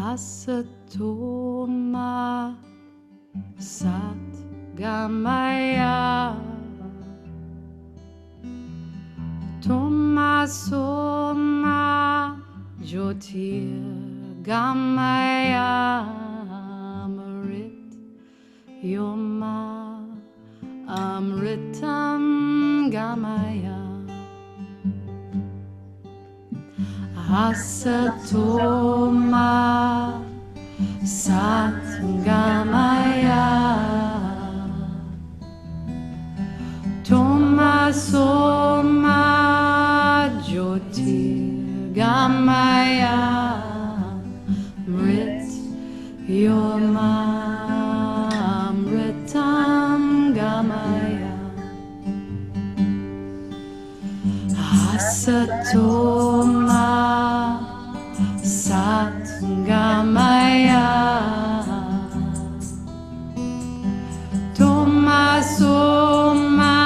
Asatoma Sat Gamaya Toma Soma Jyotir Gamaya Amrit Yoma Amritam Gamaya Asatoma Sat Gamaya Toma Soma Jyotir Gamaya Mrit Yoma Amritam Gamaya Asatoma Sat Gamaya Toma Soma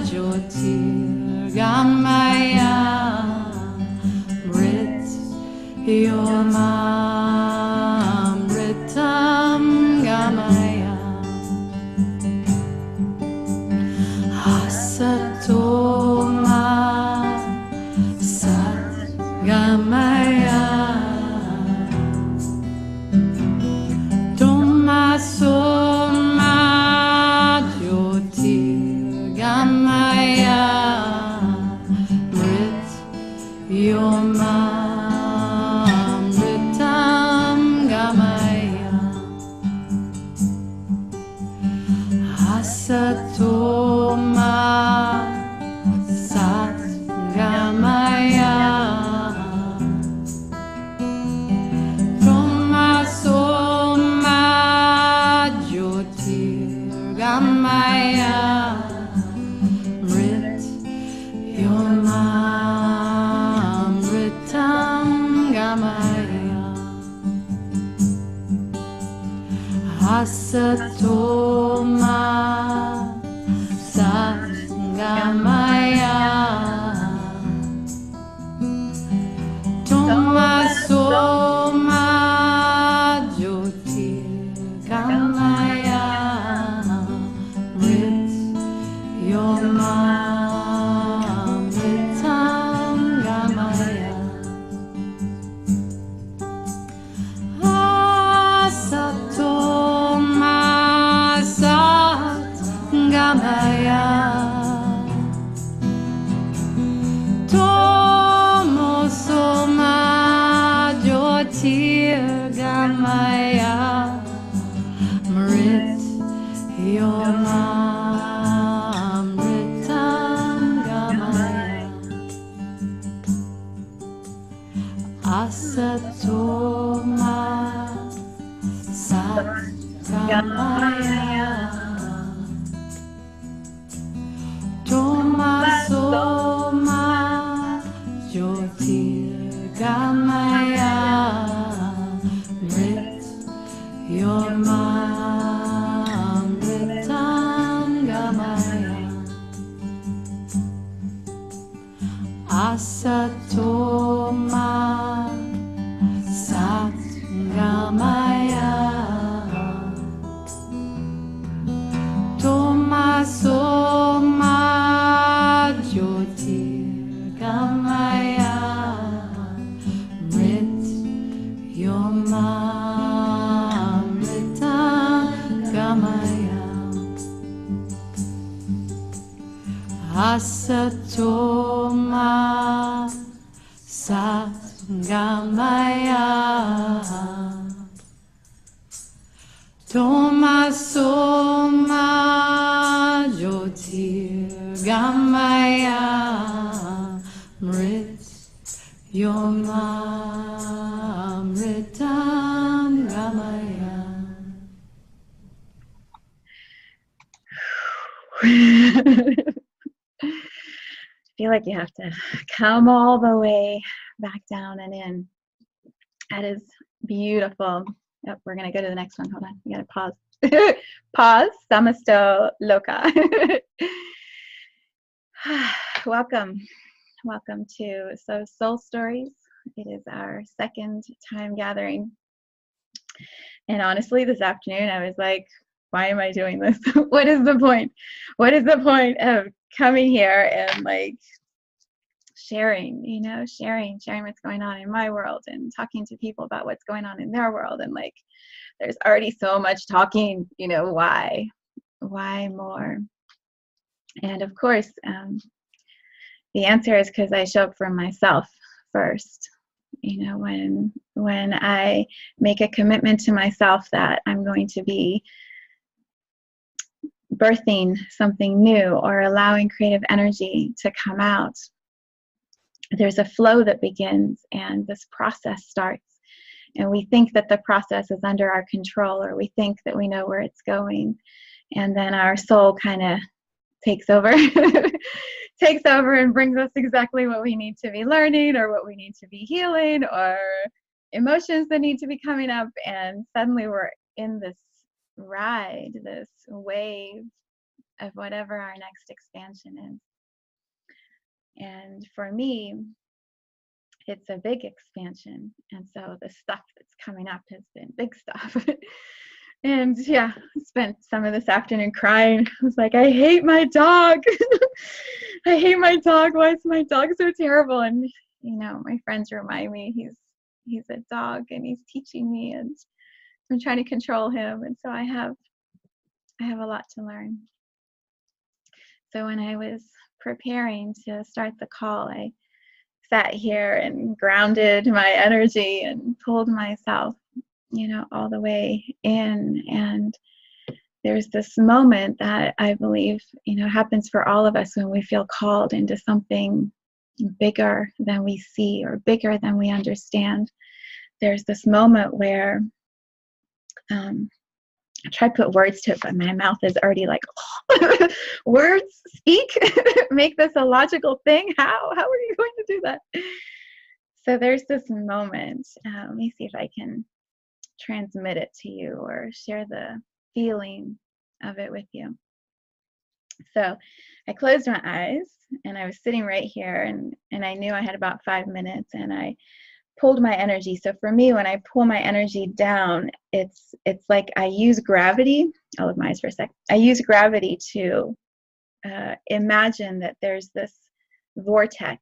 Jyotir Gamaya Mrit Yoma Amritam Gamaya Asatoma Sat Gamaya Toma Soma Jyotir Gamaya Mrit Yoma Amritam Gamaya Asatoma Sat Gamaya Toma Soma Jyotir Gamaya Mrit Yoma Amritam Gamaya Asatoma Sat Gamaya Toma Soma Jyotir Gamaya Mrit Yoma Amritam Gamaya Asatoma Sat Gamaya Tomo Soma Jyotir Gamaya Mrit Yoma Amritam Gamaya Asatoma Sat Gamaya Toma Soma Jyotir Gamaya Mrit Yoma Amritam Gamaya Asatoma Sat Gamaya Toma Soma Jyotir Gamaya Mrit Yoma Amritam Gamaya Asatoma Sat Gamaya Toma Soma Jyotir Gamaya Mrit Yoma Amritam Gamaya. Feel like you have to come all the way back down and in. That is beautiful. Oh, we're going to go to the next one. Hold on. We got to pause. Pause. Samasto Loka. Welcome. Welcome to Soul Stories It is our second time gathering. And honestly, this afternoon, I was like, why am I doing this? What is the point? What is the point of coming here and like sharing, sharing what's going on in my world and talking to people about what's going on in their world? And like, there's already so much talking, why more? And of course, the answer is because I show up for myself first. When I make a commitment to myself that I'm going to be birthing something new or allowing creative energy to come out, there's a flow that begins and this process starts. And we think that the process is under our control, or we think that we know where it's going. And then our soul kind of takes over and brings us exactly what we need to be learning, or what we need to be healing, or emotions that need to be coming up. And suddenly we're in this ride, this wave of whatever our next expansion is. And for me, it's a big expansion. And so the stuff that's coming up has been big stuff. And yeah, I spent some of this afternoon crying. I was like, I hate my dog. I hate my dog. Why is my dog so terrible? And my friends remind me he's a dog and he's teaching me, and I'm trying to control him. And so I have a lot to learn. So when I was preparing to start the call, I sat here and grounded my energy and pulled myself, all the way in. And there's this moment that I believe, happens for all of us when we feel called into something bigger than we see or bigger than we understand. There's this moment where I try to put words to it, but my mouth is already like, oh, words, speak, make this a logical thing. How are you going to do that? So there's this moment. Let me see if I can transmit it to you or share the feeling of it with you. So I closed my eyes and I was sitting right here, and I knew I had about 5 minutes, and I pulled my energy. So for me, when I pull my energy down, it's like I use gravity. I'll look my eyes for a sec. I use gravity to imagine that there's this vortex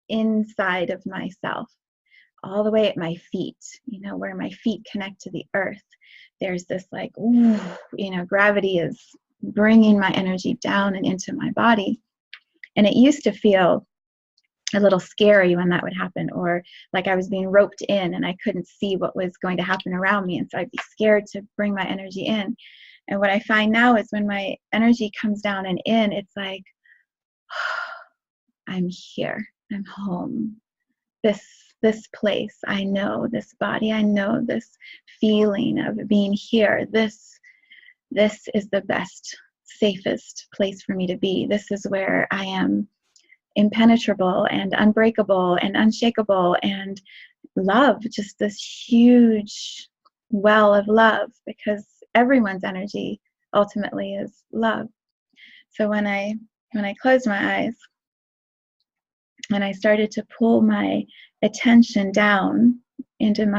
inside of myself, all the way at my feet, where my feet connect to the earth. There's this like, ooh, gravity is bringing my energy down and into my body. And it used to feel a little scary when that would happen, or like I was being roped in and I couldn't see what was going to happen around me. And so I'd be scared to bring my energy in. And what I find now is when my energy comes down and in, it's like, I'm here, I'm home. This place, I know this body, I know this feeling of being here. This is the best, safest place for me to be. This is where I am impenetrable and unbreakable and unshakable, and love, just this huge well of love, because everyone's energy ultimately is love. So when I closed my eyes and I started to pull my attention down into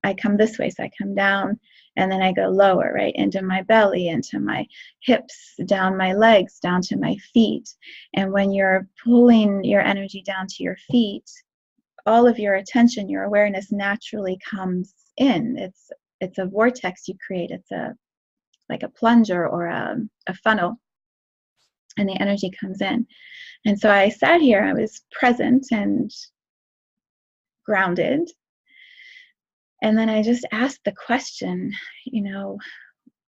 I come this way, so I come down and then I go lower, right, into my belly, into my hips, down my legs, down to my feet. And when you're pulling your energy down to your feet, all of your attention, your awareness naturally comes in. It's a vortex you create. It's like a plunger or a funnel, and the energy comes in. And so I sat here, I was present and grounded. And then I just asked the question,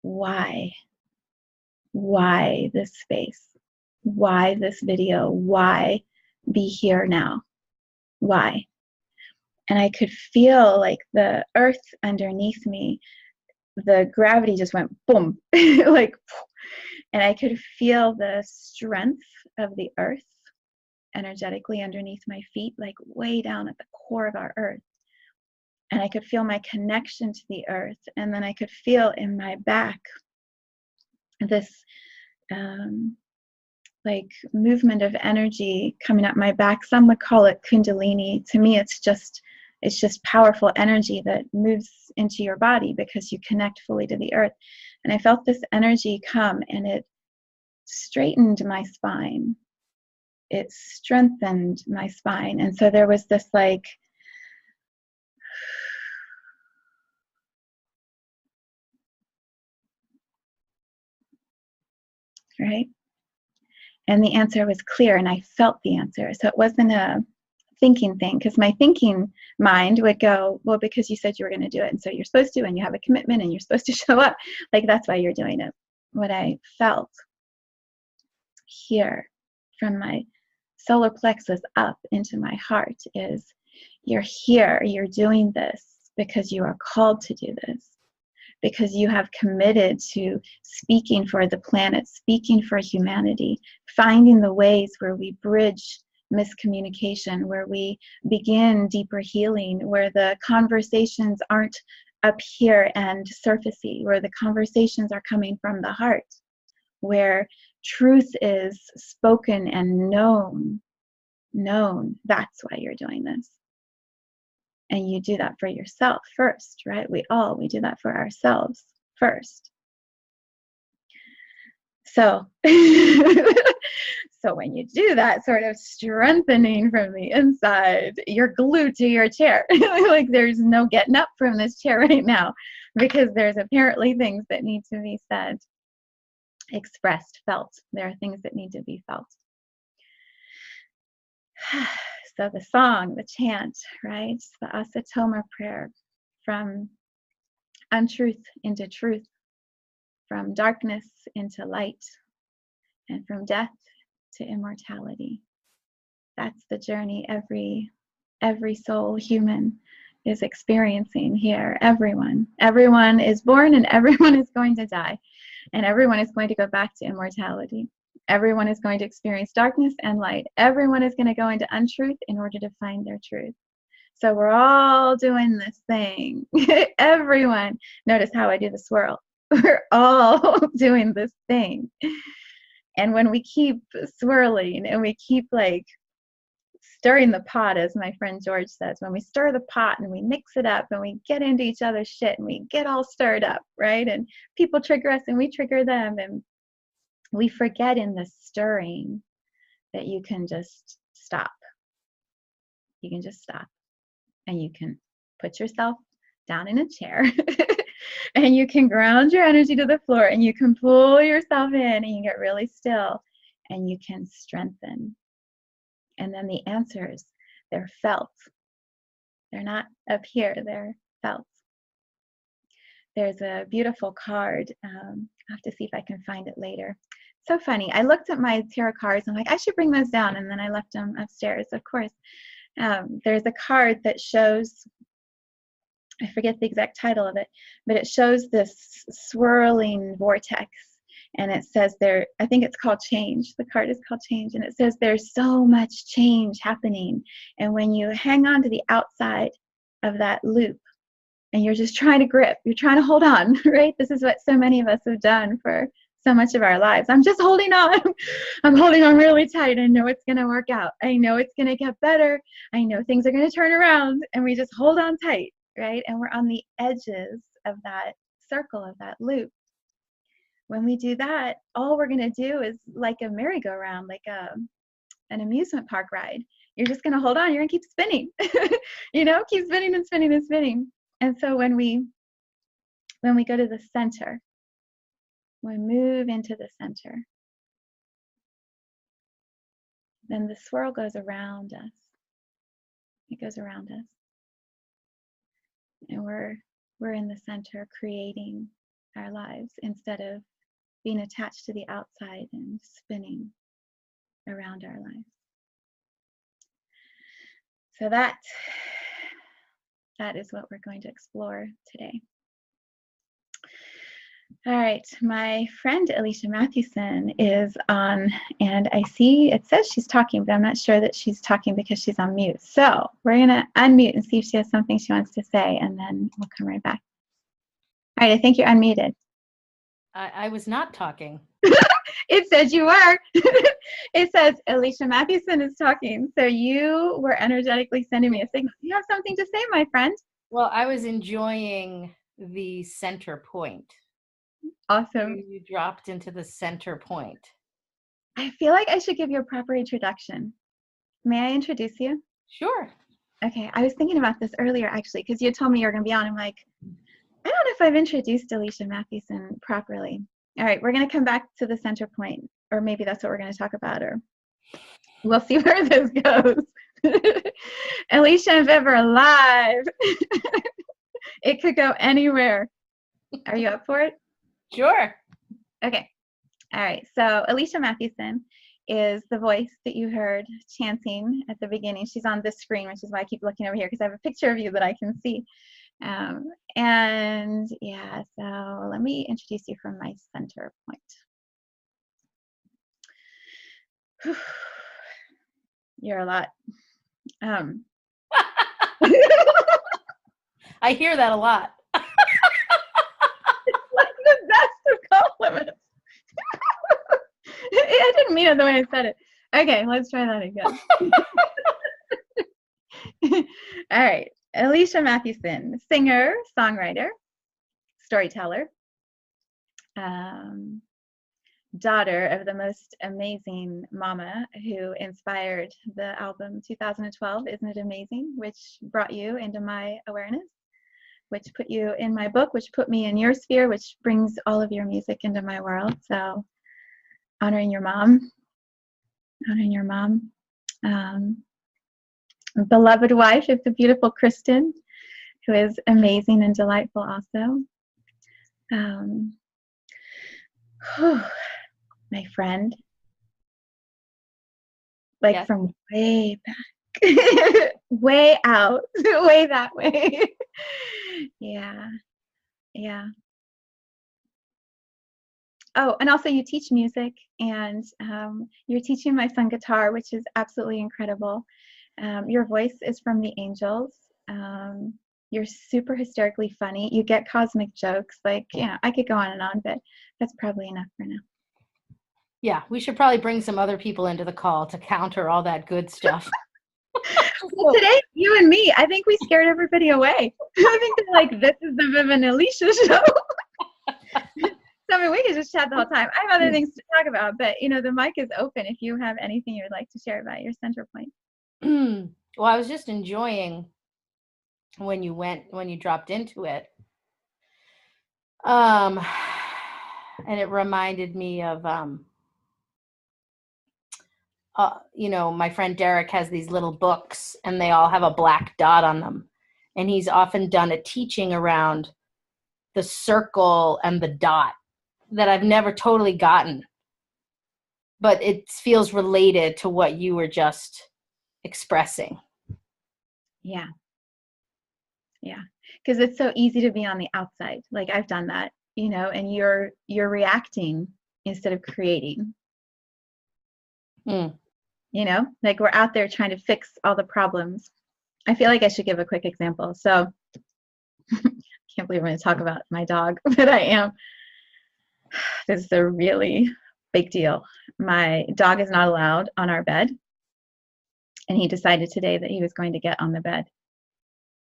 why? Why this space? Why this video? Why be here now? Why? And I could feel like the earth underneath me, the gravity just went boom, like, and I could feel the strength of the earth energetically underneath my feet, like way down at the core of our earth. And I could feel my connection to the earth. And then I could feel in my back this like movement of energy coming up my back. Some would call it Kundalini. To me, it's just It's just powerful energy that moves into your body because you connect fully to the earth. And I felt this energy come, and it straightened my spine. It strengthened my spine. And so there was this like, right? And the answer was clear, and I felt the answer. So it wasn't a thinking thing, because my thinking mind would go, well, because you said you were going to do it, and so you're supposed to, and you have a commitment, and you're supposed to show up. Like, that's why you're doing it. What I felt here from my solar plexus up into my heart is, you're here, you're doing this because you are called to do this, because you have committed to speaking for the planet, speaking for humanity, finding the ways where we bridge miscommunication, where we begin deeper healing, where the conversations aren't up here and surfacey, where the conversations are coming from the heart, where truth is spoken and known. That's why you're doing this. And you do that for yourself first, right? We do that for ourselves first. So, so when you do that sort of strengthening from the inside, you're glued to your chair. Like, there's no getting up from this chair right now, because there's apparently things that need to be said, expressed, felt. There are things that need to be felt. So the song, the chant, right? The Asatoma prayer, from untruth into truth, from darkness into light, and from death to immortality. That's the journey every soul, human, is experiencing here. Everyone is born, and everyone is going to die, and everyone is going to go back to immortality. Everyone is going to experience darkness and light. Everyone is going to go into untruth in order to find their truth. So we're all doing this thing. Everyone. Notice how I do the swirl. We're all doing this thing. And when we keep swirling and we keep like stirring the pot, as my friend George says, when we stir the pot and we mix it up and we get into each other's shit and we get all stirred up, right? And people trigger us and we trigger them, and we forget in the stirring that you can just stop. You can just stop, and you can put yourself down in a chair and you can ground your energy to the floor, and you can pull yourself in, and you get really still, and you can strengthen. And then the answers, they're felt. They're not up here, they're felt. There's a beautiful card. I'll have to see if I can find it later. So funny. I looked at my tarot cards and I'm like, I should bring those down. And then I left them upstairs, of course. There's a card that shows, I forget the exact title of it, but it shows this swirling vortex. And it says there, I think it's called change. The card is called change. And it says there's so much change happening. And when you hang on to the outside of that loop, and you're just trying to grip, you're trying to hold on, right? This is what so many of us have done for so much of our lives. I'm just holding on. I'm holding on really tight. I know it's going to work out. I know it's going to get better. I know things are going to turn around, and we just hold on tight, right? And we're on the edges of that circle, of that loop. When we do that, all we're going to do is like a merry-go-round, like an amusement park ride. You're just going to hold on. You're going to keep spinning, keep spinning and spinning and spinning. And so when we go to the center, we move into the center, then the swirl goes around us. It goes around us. And we're in the center, creating our lives instead of being attached to the outside and spinning around our lives. So that is what we're going to explore today. All right, my friend Alicia Mathewson is on, and I see it says she's talking, but I'm not sure that she's talking because she's on mute. So we're going to unmute and see if she has something she wants to say, and then we'll come right back. All right, I think you're unmuted. I was not talking. It said you were. It because Alicia Mathewson is talking. So you were energetically sending me a signal. You have something to say, my friend? Well, I was enjoying the center point. Awesome. You dropped into the center point. I feel like I should give you a proper introduction. May I introduce you? Sure. Okay, I was thinking about this earlier actually, because you told me you were going to be on. I'm like, I don't know if I've introduced Alicia Mathewson properly. All right, we're going to come back to the center point, or maybe that's what we're going to talk about, or we'll see where this goes. Alicia and Viv are alive. It could go anywhere. Are you up for it? Sure. Okay. All right. So Alicia Mathewson is the voice that you heard chanting at the beginning. She's on this screen, which is why I keep looking over here, because I have a picture of you that I can see. And yeah, so let me introduce you from my center point. You're a lot. I hear that a lot. It's like the best of compliments. I didn't mean it the way I said it. Okay, let's try that again. All right. Alicia Mathewson, singer, songwriter, storyteller, daughter of the most amazing mama who inspired the album 2012, Isn't It Amazing, which brought you into my awareness, which put you in my book, which put me in your sphere, which brings all of your music into my world. So honoring your mom. Beloved wife of the beautiful Kristen, who is amazing and delightful also. My friend, like Yes. from way back, way out, way that way. Yeah. Oh, and also you teach music, and you're teaching my son guitar, which is absolutely incredible. Your voice is from the angels. You're super hysterically funny. You get cosmic jokes. Like, I could go on and on, but that's probably enough for now. Yeah, we should probably bring some other people into the call to counter all that good stuff. Well, today, you and me, I think we scared everybody away. I think they're like, this is the Viv and Alicia show. So, I mean, we could just chat the whole time. I have other things to talk about, but, the mic is open if you have anything you'd like to share about your center point. Well, I was just enjoying when you dropped into it. And it reminded me of, my friend Derek has these little books and they all have a black dot on them. And he's often done a teaching around the circle and the dot that I've never totally gotten, but it feels related to what you were just expressing. Yeah. Because it's so easy to be on the outside. Like I've done that, and you're reacting instead of creating. Like we're out there trying to fix all the problems. I feel like I should give a quick example. So can't believe I'm going to talk about my dog, but I am. This is a really big deal. My dog is not allowed on our bed. And he decided today that he was going to get on the bed.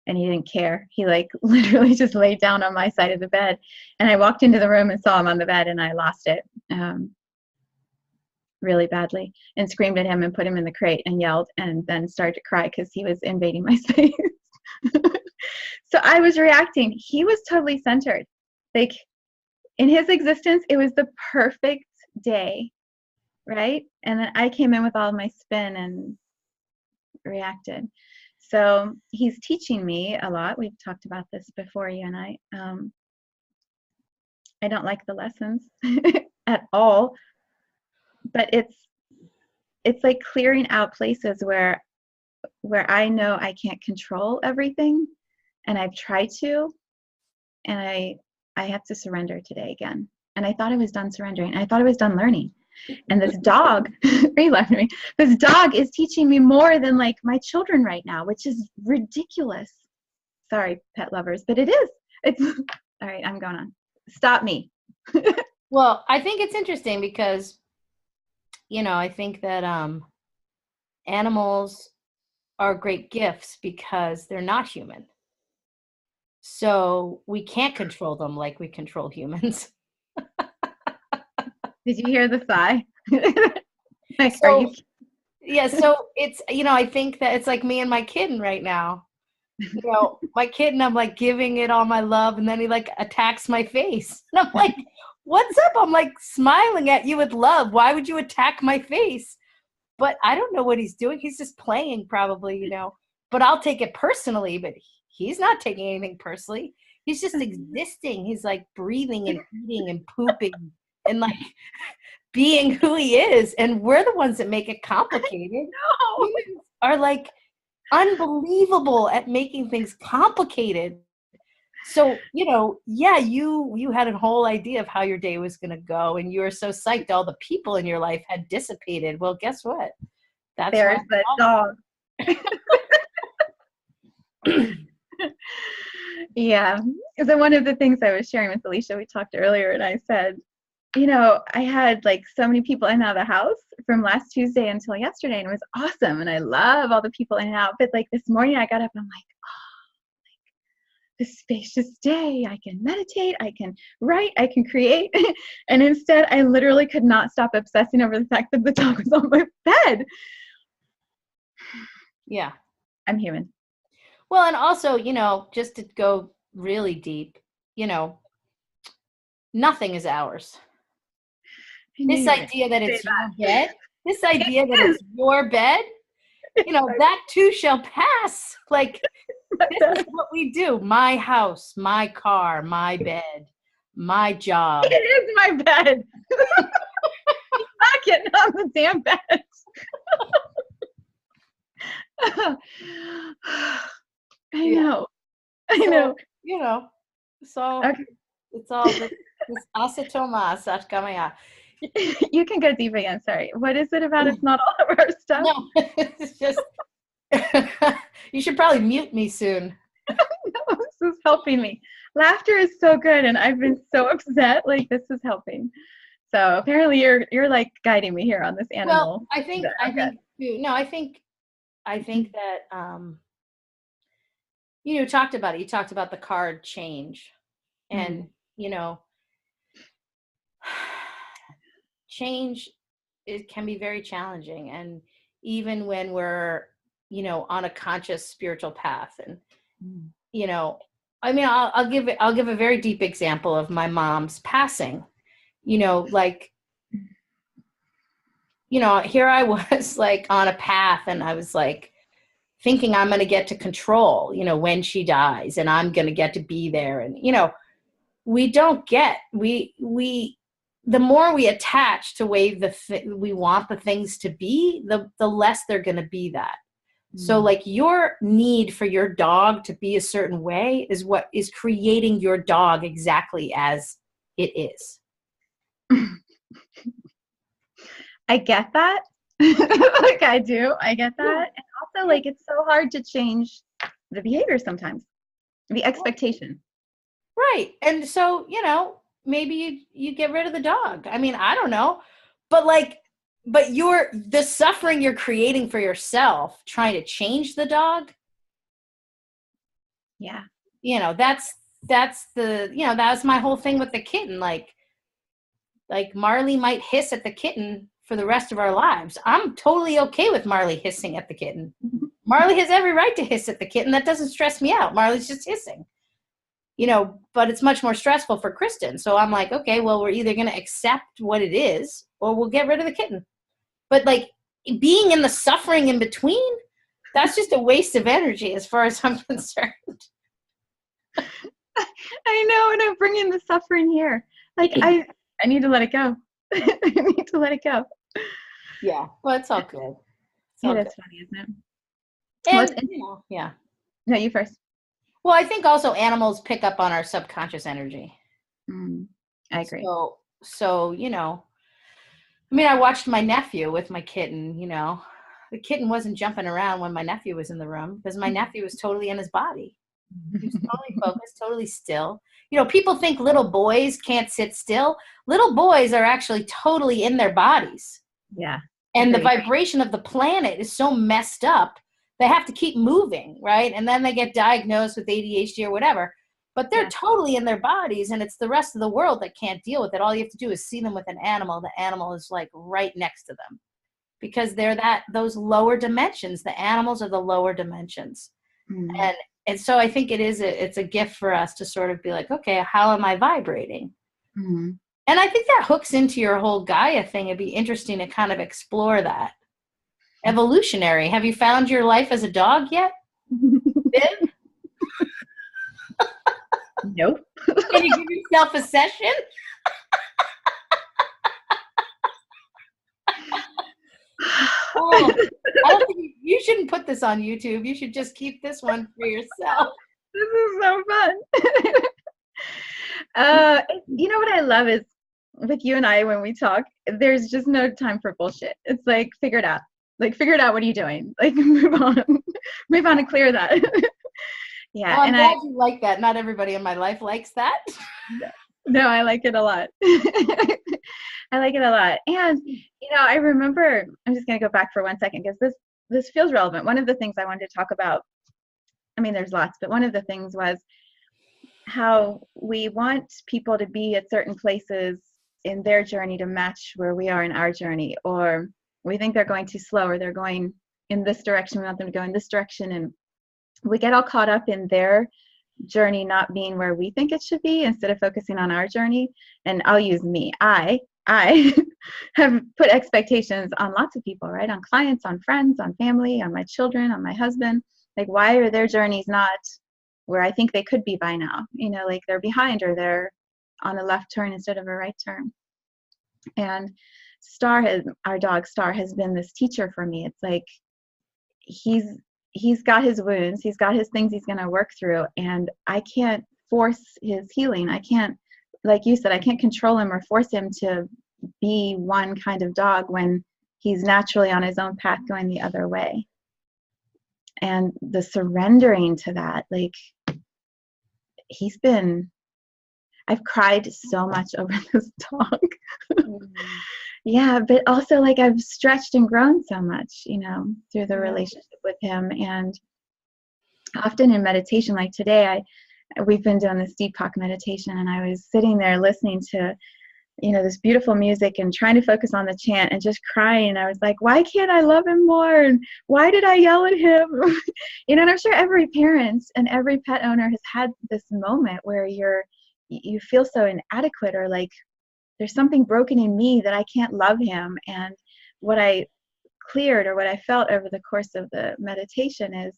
And he didn't care. He literally just laid down on my side of the bed. And I walked into the room and saw him on the bed and I lost it really badly and screamed at him and put him in the crate and yelled and then started to cry because he was invading my space. So I was reacting. He was totally centered. Like in his existence, it was the perfect day, right? And then I came in with all of my spin and reacted. So he's teaching me a lot. We've talked about this before, you and I. I don't like the lessons at all, but it's like clearing out places where I know I can't control everything, and I've tried to, and I have to surrender today again. And I thought I was done surrendering. I thought I was done learning. And this dog, are you laughing at me? This dog is teaching me more than like my children right now, which is ridiculous. Sorry, pet lovers, but it is. It's all right. I'm going on. Stop me. Well, I think it's interesting because I think that animals are great gifts because they're not human. So we can't control them like we control humans. Did you hear the sigh? Like, are So you? yeah, so it's, I think that it's like me and my kitten right now. My kitten, I'm like giving it all my love, and then he like attacks my face. And I'm like, what's up? I'm like smiling at you with love. Why would you attack my face? But I don't know what he's doing. He's just playing probably, but I'll take it personally, but he's not taking anything personally. He's just existing. He's like breathing and eating and pooping and like being who he is. And we're the ones that make it complicated. No. Humans are like unbelievable at making things complicated. So, yeah, you had a whole idea of how your day was going to go, and you were so psyched all the people in your life had dissipated. Well, guess what? That's There's the dog. Yeah. So one of the things I was sharing with Alicia, we talked earlier, and I said, I had like so many people in and out of the house from last Tuesday until yesterday, and it was awesome. And I love all the people in and out. But like this morning I got up and I'm like, this spacious day, I can meditate, I can write, I can create. And instead I literally could not stop obsessing over the fact that the dog was on my bed. Yeah. I'm human. Well, and also, just to go really deep, nothing is ours. This idea that it's your bed, this idea that it's your bed, that too shall pass. Like, this is what we do. My house, my car, my bed, my job. It is my bed. I'm not getting on the damn bed. I know. So Okay. it's all this asatoma, satkamaya. You can go deep again. Sorry. What is it about? It's not all of our stuff. No, it's just you should probably mute me soon. No, this is helping me. Laughter is so good, and I've been so upset. Like, this is helping. So apparently you're like guiding me here on this animal. Well, I think that you talked about it. You talked about the card change, and change, it can be very challenging, and even when we're on a conscious spiritual path. And I'll give a very deep example of my mom's passing. Like, here I was like on a path, and I was like thinking I'm going to get to control, when she dies, and I'm going to get to be there. And, we don't get, the more we attach to we want the things to be, the less they're going to be that. So like your need for your dog to be a certain way is what is creating your dog exactly as it is. I get that. Like, I do. I get that. And also, like, it's so hard to change the behavior sometimes, the expectation. Right. And so, maybe you get rid of the dog. I mean, I don't know. But the suffering you're creating for yourself trying to change the dog. Yeah. That's that was my whole thing with the kitten. Like Marley might hiss at the kitten for the rest of our lives. I'm totally okay with Marley hissing at the kitten. Marley has every right to hiss at the kitten. That doesn't stress me out. Marley's just hissing. But it's much more stressful for Kristen. So I'm like, okay, well, we're either going to accept what it is or we'll get rid of the kitten. But like being in the suffering in between, that's just a waste of energy as far as I'm concerned. I know, and I'm bringing the suffering here. Like, I need to let it go. I need to let it go. Yeah, well, it's all good. It's funny, isn't it? And, yeah. No, you first. Well, I think also animals pick up on our subconscious energy. I agree. So I watched my nephew with my kitten, the kitten wasn't jumping around when my nephew was in the room because my nephew was totally in his body. He was totally focused, totally still. People think little boys can't sit still. Little boys are actually totally in their bodies. Yeah. And the Agreed. vibration of the planet is so messed up, they have to keep moving, right? And then they get diagnosed with ADHD or whatever. But they're Yeah. totally in their bodies, and it's the rest of the world that can't deal with it. All you have to do is see them with an animal. The animal is like right next to them because they're those lower dimensions. The animals are the lower dimensions. Mm. And so I think it's a gift for us to sort of be like, okay, how am I vibrating? Mm. And I think that hooks into your whole Gaia thing. It'd be interesting to kind of explore that. Evolutionary. Have you found your life as a dog yet, Viv? Nope. Can you give yourself a session? Oh, I don't think you shouldn't put this on YouTube. You should just keep this one for yourself. This is so fun. You know what I love is with you and I, when we talk, there's just no time for bullshit. It's like, figure it out. Like, figure it out. What are you doing? Like, move on. Move on and clear that. Yeah. Well, I'm And glad you like that. Not everybody in my life likes that. no, I like it a lot. I like it a lot. And, you know, I remember, I'm just going to go back for 1 second because this feels relevant. One of the things I wanted to talk about, I mean, there's lots, but one of the things was how we want people to be at certain places in their journey to match where we are in our journey, or we think they're going too slow, or they're going in this direction. We want them to go in this direction. And we get all caught up in their journey not being where we think it should be instead of focusing on our journey. And I'll use me. I have put expectations on lots of people, right? On clients, on friends, on family, on my children, on my husband. Like, why are their journeys not where I think they could be by now? You know, like they're behind, or they're on a left turn instead of a right turn. And our dog Star has been this teacher for me. It's like he's got his wounds, he's got his things he's going to work through, and I can't force his healing. I can't, like you said, I can't control him or force him to be one kind of dog when he's naturally on his own path going the other way. And the surrendering to that, like, I've cried so much over this dog. Yeah, but also, like, I've stretched and grown so much, you know, through the relationship with him. And often in meditation, like today, we've been doing this Deepak meditation, and I was sitting there listening to, you know, this beautiful music and trying to focus on the chant and just crying. I was like, why can't I love him more? And why did I yell at him? You know, and I'm sure every parent and every pet owner has had this moment where you feel so inadequate, or like there's something broken in me that I can't love him. And what I cleared, or what I felt over the course of the meditation, is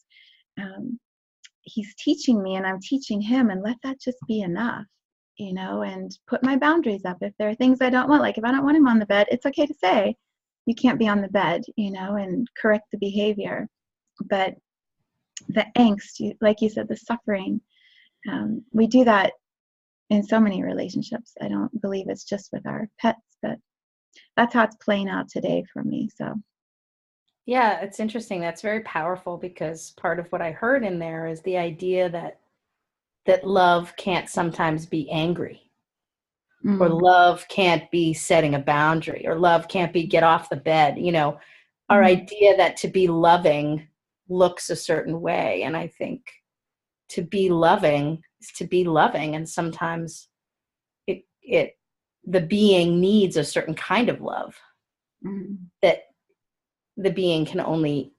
he's teaching me and I'm teaching him, and let that just be enough, you know, and put my boundaries up. If there are things I don't want, like if I don't want him on the bed, it's okay to say, you can't be on the bed, you know, and correct the behavior. But the angst, like you said, the suffering, we do that in so many relationships. I don't believe it's just with our pets, but that's how it's playing out today for me. So yeah, it's interesting. That's very powerful, because part of what I heard in there is the idea that love can't sometimes be angry, or love can't be setting a boundary, or love can't be get off the bed. You know, our idea that to be loving looks a certain way. And I think to be loving is to be loving. And sometimes the being needs a certain kind of love that the being can only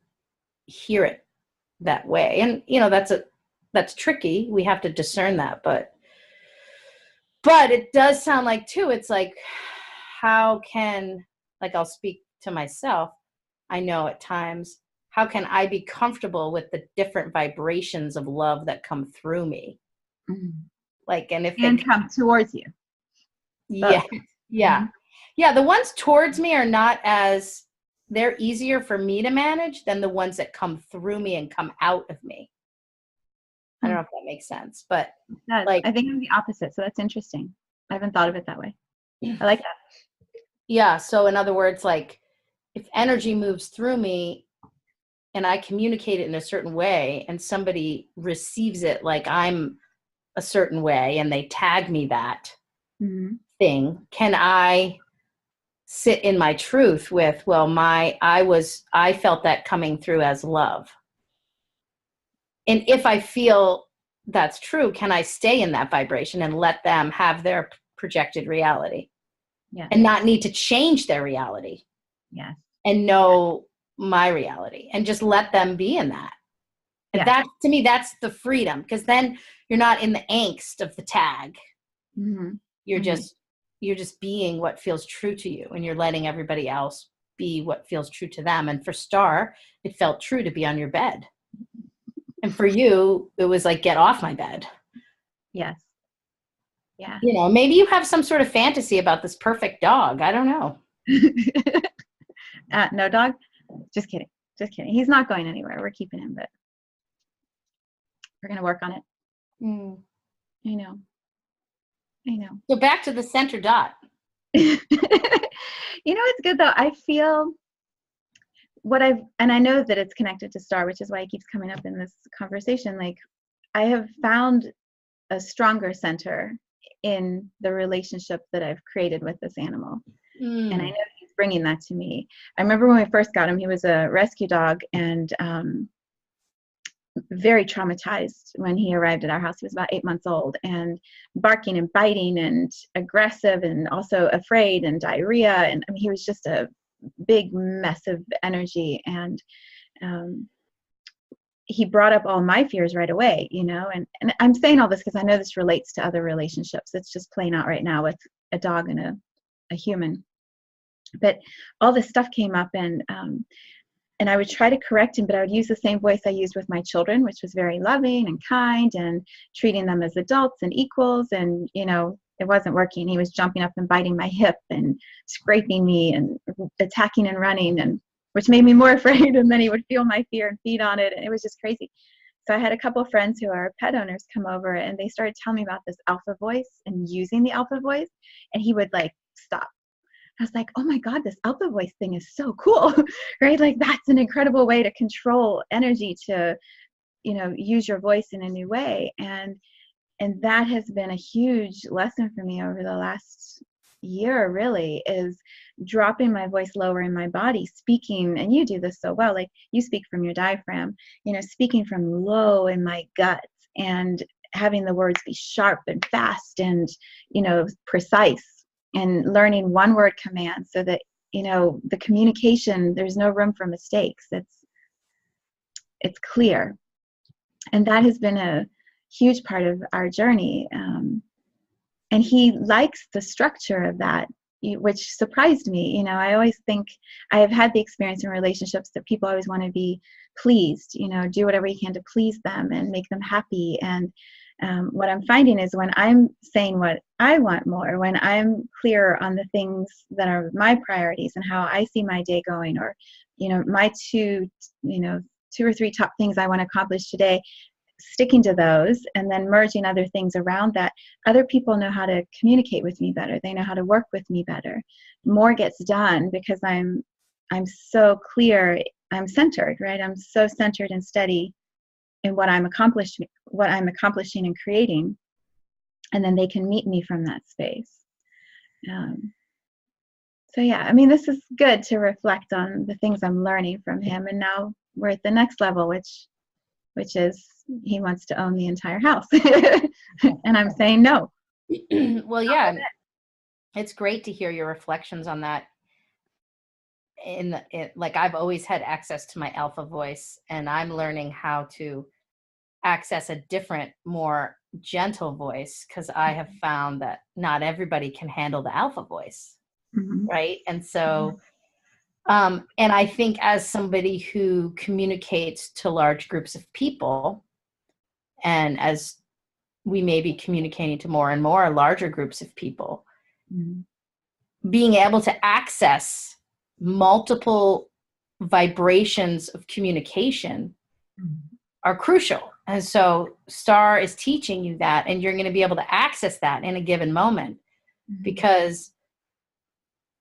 hear it that way. And, you know, that's tricky. We have to discern that, but it does sound like too, it's like, how can, like, I'll speak to myself. I know at times, how can I be comfortable with the different vibrations of love that come through me? Like, and if and they come towards you. yeah, yeah. Yeah. The ones towards me are not as, they're easier for me to manage than the ones that come through me and come out of me. I don't know if that makes sense, but like, I think I'm the opposite. So that's interesting. I haven't thought of it that way. I like that. Yeah. So in other words, like, if energy moves through me and I communicate it in a certain way, and somebody receives it like I'm a certain way, and they tag me that thing, can I sit in my truth with, well, I felt that coming through as love. And if I feel that's true, can I stay in that vibration and let them have their projected reality? Yeah. And not need to change their reality. Yes. And know my reality and just let them be in that. And Yeah. that, to me, that's the freedom, because then you're not in the angst of the tag. Mm-hmm. You're Mm-hmm. just being what feels true to you, and you're letting everybody else be what feels true to them. And for Star, it felt true to be on your bed. And for you, it was like, get off my bed. Yes. Yeah. You know, maybe you have some sort of fantasy about this perfect dog. I don't know. No dog? Just kidding. Just kidding. He's not going anywhere. We're keeping him, but we're going to work on it. I know. So back to the center dot. You know, it's good though. I feel and I know that it's connected to Star, which is why it keeps coming up in this conversation. Like, I have found a stronger center in the relationship that I've created with this animal. And I know he's bringing that to me. I remember when we first got him, he was a rescue dog, and very traumatized when he arrived at our house. He was about 8 months old, and barking and biting and aggressive, and also afraid, and diarrhea. And I mean, he was just a big mess of energy. And he brought up all my fears right away, you know, and I'm saying all this because I know this relates to other relationships. It's just playing out right now with a dog and a human. But all this stuff came up, and I would try to correct him, but I would use the same voice I used with my children, which was very loving and kind and treating them as adults and equals. And, you know, it wasn't working. He was jumping up and biting my hip and scraping me and attacking and running, and which made me more afraid. And then he would feel my fear and feed on it. And it was just crazy. So I had a couple of friends who are pet owners come over, and they started telling me about this alpha voice and using the alpha voice. And he would like stop. I was like, oh my God, this alpha voice thing is so cool, right? Like, that's an incredible way to control energy, to, you know, use your voice in a new way. And that has been a huge lesson for me over the last year, really, is dropping my voice lower in my body, speaking, and you do this so well, like you speak from your diaphragm, you know, speaking from low in my guts, and having the words be sharp and fast and, you know, precise, and learning one word commands so that, you know, the communication, there's no room for mistakes. It's clear. And that has been a huge part of our journey. And he likes the structure of that, which surprised me. You know, I always think, I have had the experience in relationships that people always want to be pleased, you know, do whatever you can to please them and make them happy. And what I'm finding is, when I'm saying what I want more, when I'm clear on the things that are my priorities and how I see my day going, or, you know, my two or three top things I want to accomplish today, sticking to those, and then merging other things around that, other people know how to communicate with me better. They know how to work with me better. More gets done because I'm so clear. I'm centered, right? I'm so centered and steady in what I'm accomplishing and creating, and then they can meet me from that space. So yeah, I mean, this is good to reflect on the things I'm learning from him, and now we're at the next level, which is he wants to own the entire house, and I'm saying no. Well, yeah, it's great to hear your reflections on that. Like, I've always had access to my alpha voice, and I'm learning how to access a different, more gentle voice, because I have found that not everybody can handle the alpha voice. Mm-hmm. Right. And so, and I think, as somebody who communicates to large groups of people, and as we may be communicating to more and more larger groups of people, being able to access multiple vibrations of communication are crucial. And so Star is teaching you that, and you're going to be able to access that in a given moment, because,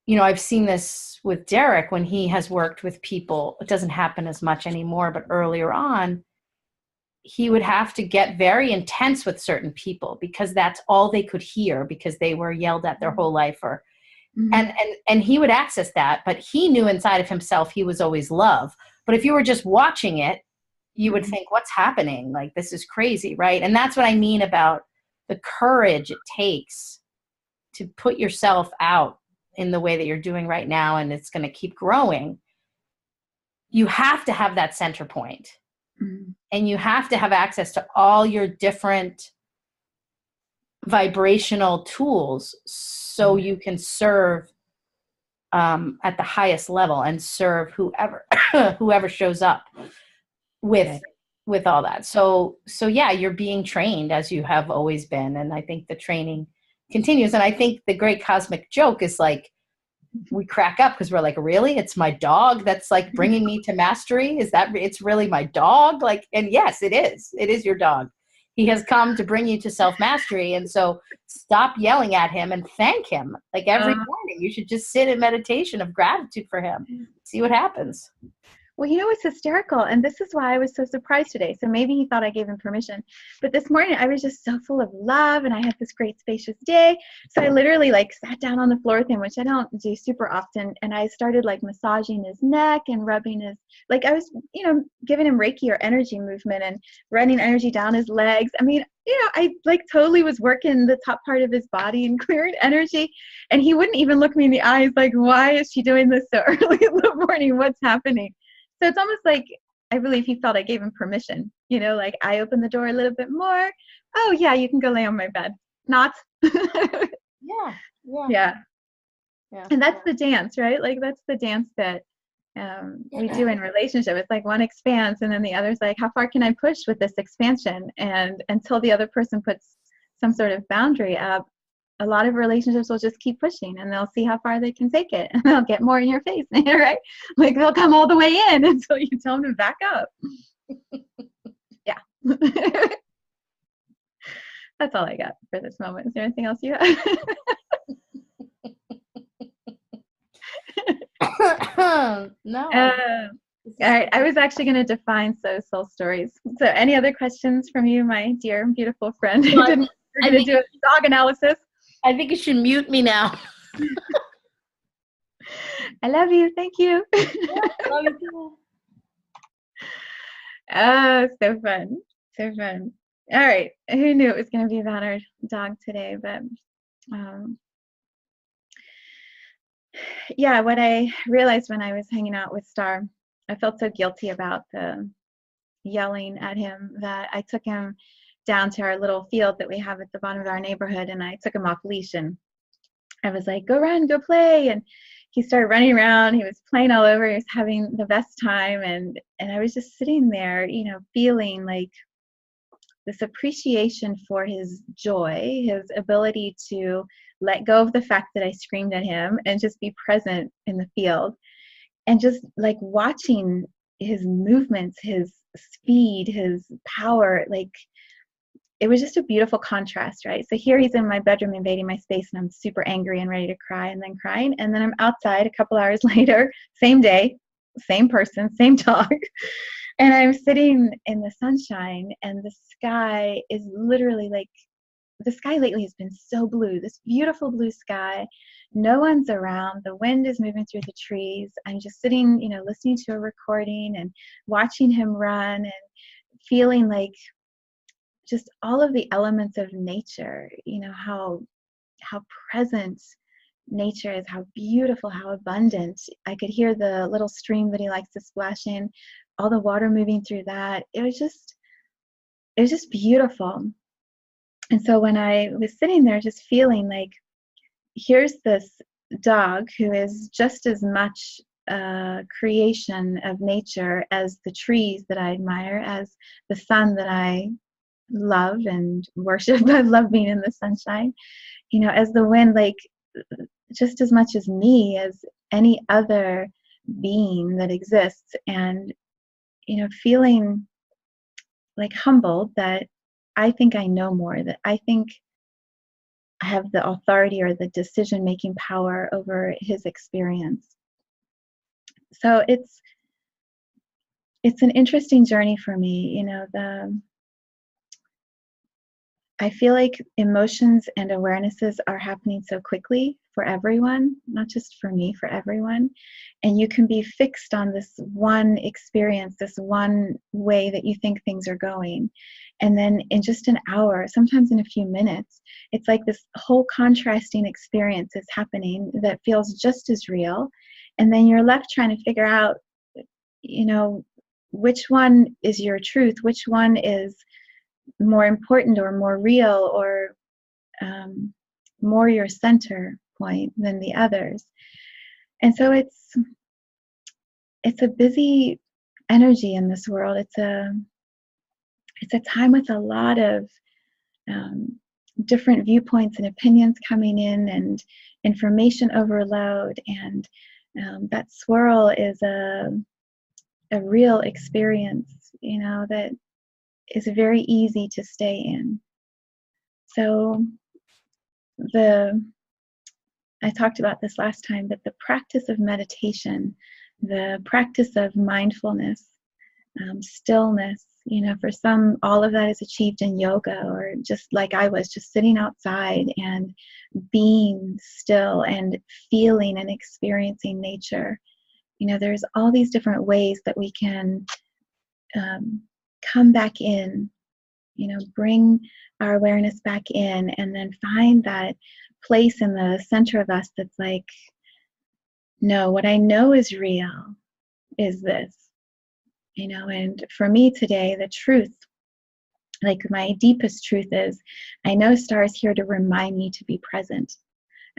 you know, I've seen this with Derek when he has worked with people. It doesn't happen as much anymore, but earlier on, he would have to get very intense with certain people because that's all they could hear, because they were yelled at their whole life, or And he would access that, but he knew inside of himself he was always love. But if you were just watching it, you would think, what's happening? Like, this is crazy, right? And that's what I mean about the courage it takes to put yourself out in the way that you're doing right now, and it's going to keep growing. You have to have that center point, and you have to have access to all your different vibrational tools so you can serve at the highest level and serve whoever shows up with all that. So yeah, you're being trained as you have always been. And I think the training continues. And I think the great cosmic joke is like, we crack up because we're like, really? It's my dog that's like bringing me to mastery? It's really my dog? Like, and yes, it is. It is your dog. He has come to bring you to self-mastery. And so stop yelling at him and thank him. Like every morning, you should just sit in meditation of gratitude for him. See what happens. Well, it's hysterical. And this is why I was so surprised today. So maybe he thought I gave him permission. But this morning I was just so full of love and I had this great spacious day. So I literally like sat down on the floor with him, which I don't do super often. And I started like massaging his neck and rubbing like I was, giving him Reiki or energy movement and running energy down his legs. I mean, I like totally was working the top part of his body and clearing energy. And he wouldn't even look me in the eyes like, why is she doing this so early in the morning? What's happening? So it's almost like I believe he felt I gave him permission, like I opened the door a little bit more. Oh, yeah, you can go lay on my bed. Not. Yeah. And that's the dance, right? Like that's the dance that we do in relationship. It's like one expands and then the other's like, how far can I push with this expansion? And until the other person puts some sort of boundary up, a lot of relationships will just keep pushing and they'll see how far they can take it and they'll get more in your face, right? Like they'll come all the way in until you tell them to back up. Yeah. That's all I got for this moment. Is there anything else you have? No. All right. I was actually going to define soul stories. So any other questions from you, my dear, beautiful friend? Well, We're going to do a dog analysis. I think you should mute me now. I love you. Thank you. Love you too. Oh, so fun. So fun. All right. Who knew it was going to be about our dog today? But yeah, what I realized when I was hanging out with Star, I felt so guilty about the yelling at him that I took him down to our little field that we have at the bottom of our neighborhood, and I took him off leash and I was like, go run, go play. And he started running around. He was playing all over. He was having the best time. And I was just sitting there, feeling like this appreciation for his joy, his ability to let go of the fact that I screamed at him and just be present in the field, and just like watching his movements, his speed, his power. Like it was just a beautiful contrast, right? So here he's in my bedroom invading my space and I'm super angry and ready to cry and then crying. And then I'm outside a couple hours later, same day, same person, same dog. And I'm sitting in the sunshine and the sky is literally like, the sky lately has been so blue, this beautiful blue sky. No one's around. The wind is moving through the trees. I'm just sitting, listening to a recording and watching him run and feeling like just all of the elements of nature, how present nature is, how beautiful, how abundant. I could hear the little stream that he likes to splash in, all the water moving through that. It was just beautiful. And so when I was sitting there just feeling like, here's this dog who is just as much a creation of nature as the trees that I admire, as the sun that I love and worship. I love being in the sunshine, as the wind, like just as much as me, as any other being that exists. And, feeling like humbled that I think I know more, that I think I have the authority or the decision-making power over his experience. So it's an interesting journey for me. I feel like emotions and awarenesses are happening so quickly for everyone, not just for me, for everyone. And you can be fixed on this one experience, this one way that you think things are going. And then in just an hour, sometimes in a few minutes, it's like this whole contrasting experience is happening that feels just as real. And then you're left trying to figure out, which one is your truth, which one is more important or more real or more your center point than the others. And so it's a busy energy in this world. It's a time with a lot of different viewpoints and opinions coming in and information overload, and that swirl is a real experience, that is very easy to stay in. So I talked about this last time, but the practice of meditation, the practice of mindfulness, stillness, for some, all of that is achieved in yoga, or just like I was, just sitting outside and being still and feeling and experiencing nature. There's all these different ways that we can come back in, bring our awareness back in, and then find that place in the center of us that's like, no, what I know is real is this, and for me today, the truth, like my deepest truth is, I know Star is here to remind me to be present.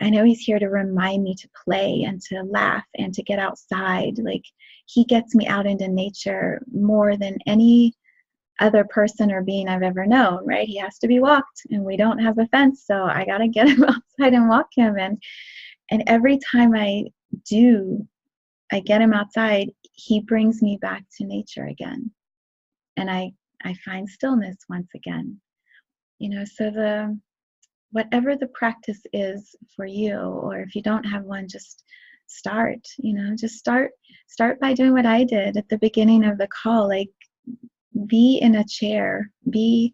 I know he's here to remind me to play and to laugh and to get outside. Like, he gets me out into nature more than any other person or being I've ever known, right? He has to be walked, and we don't have a fence, so I got to get him outside and walk him. And every time I get him outside, he brings me back to nature again. And I find stillness once again. So whatever the practice is for you, or if you don't have one, just start, just start by doing what I did at the beginning of the call. Like, be in a chair, be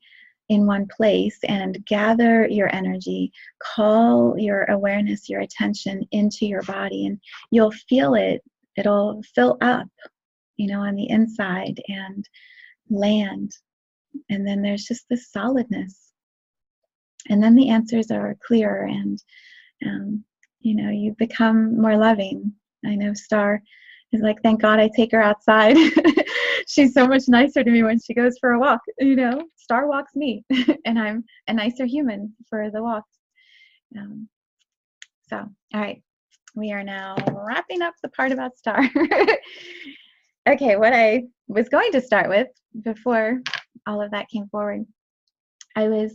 in one place, and gather your energy, call your awareness, your attention into your body, and you'll feel it. It'll fill up, on the inside and land. And then there's just this solidness. And then the answers are clearer, and, you become more loving. I know Star is like, thank God I take her outside. She's so much nicer to me when she goes for a walk. Star walks me, and I'm a nicer human for the walks. So, all right, we are now wrapping up the part about Star. Okay, what I was going to start with before all of that came forward, I was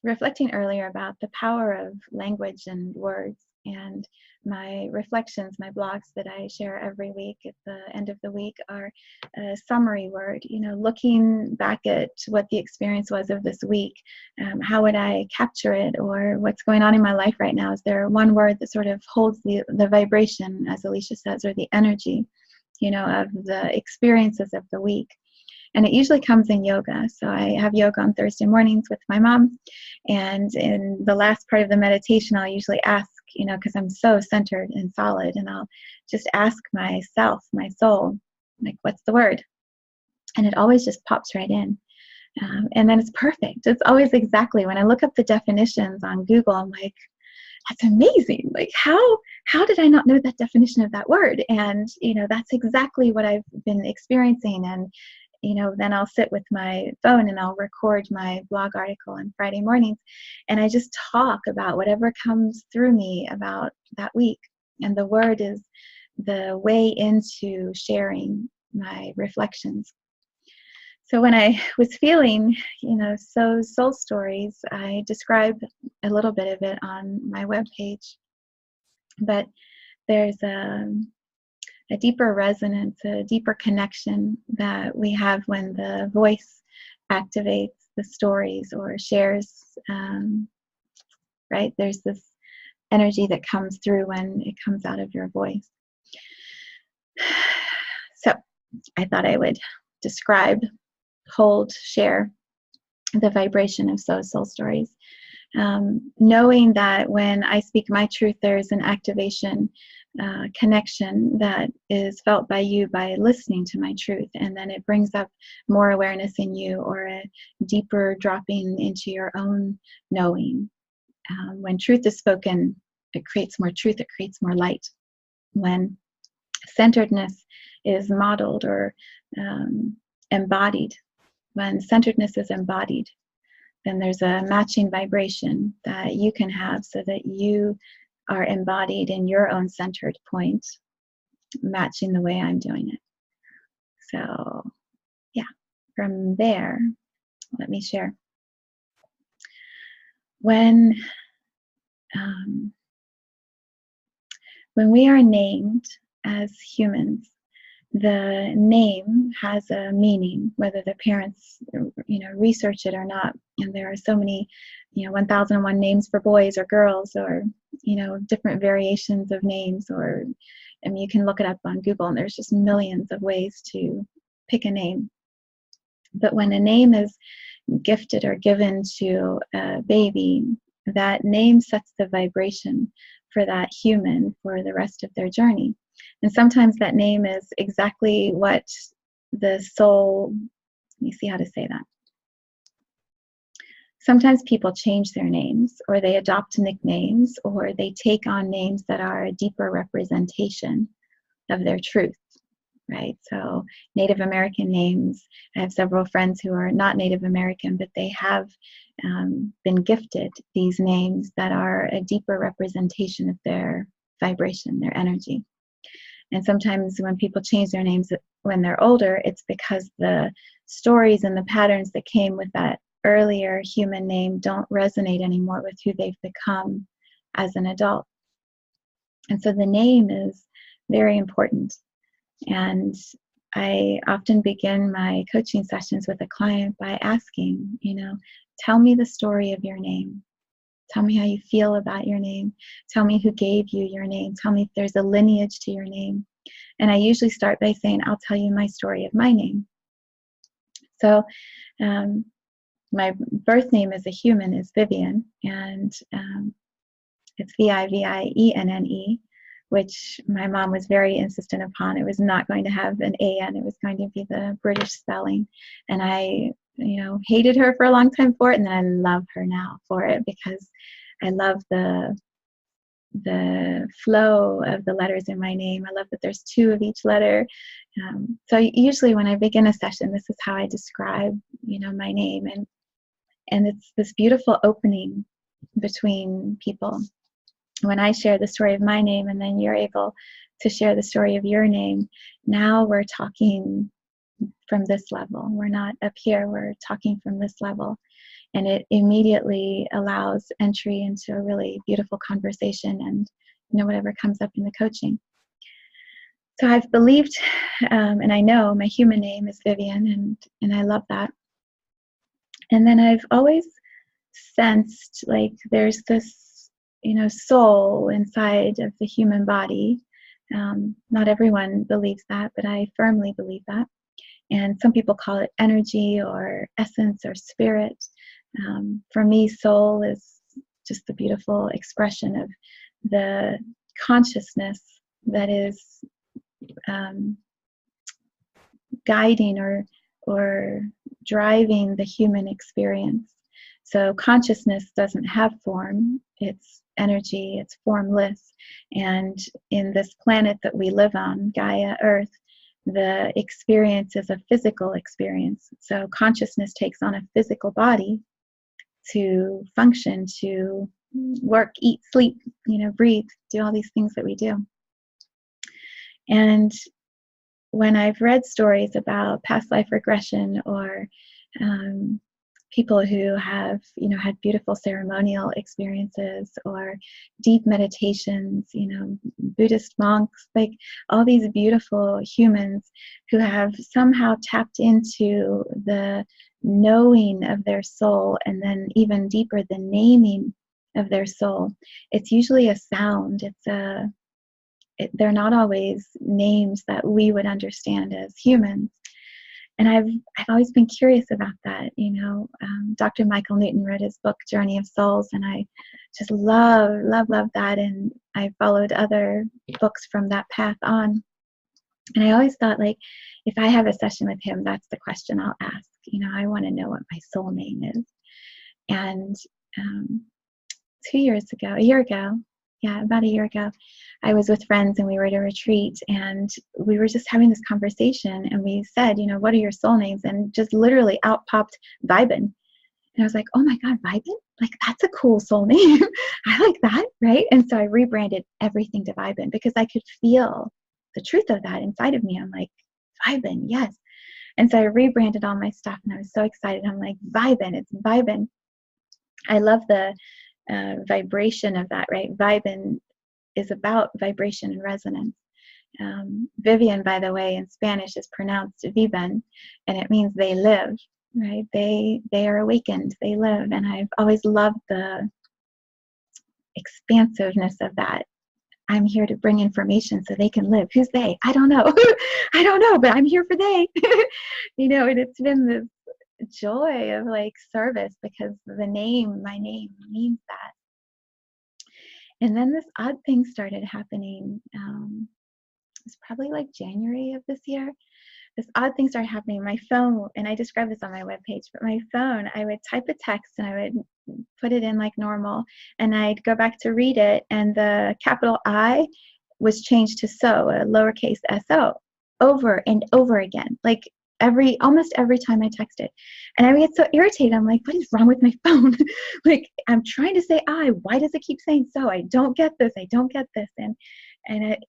reflecting earlier about the power of language and words, and my reflections, my blogs that I share every week at the end of the week are a summary word, looking back at what the experience was of this week. How would I capture it, or what's going on in my life right now? Is there one word that sort of holds the vibration, as Alicia says, or the energy, of the experiences of the week? And it usually comes in yoga. So I have yoga on Thursday mornings with my mom. And in the last part of the meditation, I'll usually ask, because I'm so centered and solid, and I'll just ask myself, my soul, like, what's the word? And it always just pops right in. And then it's perfect. It's always exactly, when I look up the definitions on Google, I'm like, that's amazing. Like, how did I not know that definition of that word? And, that's exactly what I've been experiencing. And, then I'll sit with my phone and I'll record my blog article on Friday mornings, and I just talk about whatever comes through me about that week. And the word is the way into sharing my reflections. So when I was feeling, so soul stories, I describe a little bit of it on my webpage. But there's a deeper resonance, a deeper connection that we have when the voice activates the stories or shares, right? There's this energy that comes through when it comes out of your voice. So I thought I would describe, hold, share the vibration of soul stories. Knowing that when I speak my truth, there's an activation connection that is felt by you by listening to my truth, and then it brings up more awareness in you, or a deeper dropping into your own knowing. When truth is spoken, it creates more truth, it creates more light. When centeredness is modeled or embodied, when centeredness is embodied, then there's a matching vibration that you can have, so that you are embodied in your own centered point, matching the way I'm doing it. So yeah, from there, let me share. When we are named as humans, the name has a meaning, whether the parents, research it or not. And there are so many, 1001 names for boys or girls, or, different variations of names, or, you can look it up on Google, and there's just millions of ways to pick a name. But when a name is gifted or given to a baby, that name sets the vibration for that human for the rest of their journey. And sometimes that name is exactly what the soul, let me see how to say that. Sometimes people change their names, or they adopt nicknames, or they take on names that are a deeper representation of their truth, right? So Native American names, I have several friends who are not Native American, but they have been gifted these names that are a deeper representation of their vibration, their energy. And sometimes when people change their names when they're older, it's because the stories and the patterns that came with that earlier human name don't resonate anymore with who they've become as an adult. And so the name is very important. And I often begin my coaching sessions with a client by asking, tell me the story of your name. Tell me how you feel about your name. Tell me who gave you your name. Tell me if there's a lineage to your name. And I usually start by saying, I'll tell you my story of my name. So my birth name as a human is Vivienne, and it's Vivienne, which my mom was very insistent upon. It was not going to have an A-N. It was going to be the British spelling. And I hated her for a long time for it, and then I love her now for it, because I love the flow of the letters in my name. I love that there's 2 of each letter. So usually when I begin a session, this is how I describe, my name, and it's this beautiful opening between people. When I share the story of my name, and then you're able to share the story of your name, now we're talking from this level. We're not up here, we're talking from this level. And it immediately allows entry into a really beautiful conversation, and whatever comes up in the coaching. So I've believed, and I know my human name is Vivienne, and I love that. And then I've always sensed like there's this, soul inside of the human body. Not everyone believes that, but I firmly believe that. And some people call it energy or essence or spirit. For me, soul is just the beautiful expression of the consciousness that is guiding or driving the human experience. So consciousness doesn't have form. It's energy, it's formless. And in this planet that we live on, Gaia, Earth, the experience is a physical experience. So consciousness takes on a physical body to function, to work, eat, sleep, breathe, do all these things that we do. And when I've read stories about past life regression, or people who have, had beautiful ceremonial experiences or deep meditations, Buddhist monks, like all these beautiful humans who have somehow tapped into the knowing of their soul, and then even deeper, the naming of their soul. It's usually a sound. They're not always names that we would understand as humans. And I've always been curious about that. Dr. Michael Newton wrote his book Journey of Souls, and I just love that. And I followed other books from that path on. And I always thought, like, if I have a session with him, that's the question I'll ask. I want to know what my soul name is. And 2 years ago, about a year ago, I was with friends and we were at a retreat, and we were just having this conversation, and we said, what are your soul names? And just literally out popped Vibin. And I was like, oh my God, Vibin? Like, that's a cool soul name. I like that, right? And so I rebranded everything to Vibin because I could feel the truth of that inside of me. I'm like, Vibin, yes. And so I rebranded all my stuff, and I was so excited. I'm like, Vibin, it's Vibin. I love the vibration of that, right? Vibin is about vibration and resonance. Vivian, by the way, in Spanish is pronounced Viven, and it means they live, right? They are awakened, they live. And I've always loved the expansiveness of that. I'm here to bring information so they can live. Who's they? I don't know. I don't know, but I'm here for they. And it's been this joy of like service, because my name means that. And then this odd thing started happening. It's probably like January of this year. This odd thing started happening. My phone, and I describe this on my webpage, but my phone, I would type a text and I would put it in like normal, and I'd go back to read it, and the capital I was changed to so, a lowercase so, over and over again, like almost every time I texted. And I would get so irritated. I'm like, what is wrong with my phone? Like, I'm trying to say I, why does it keep saying so? I don't get this. And it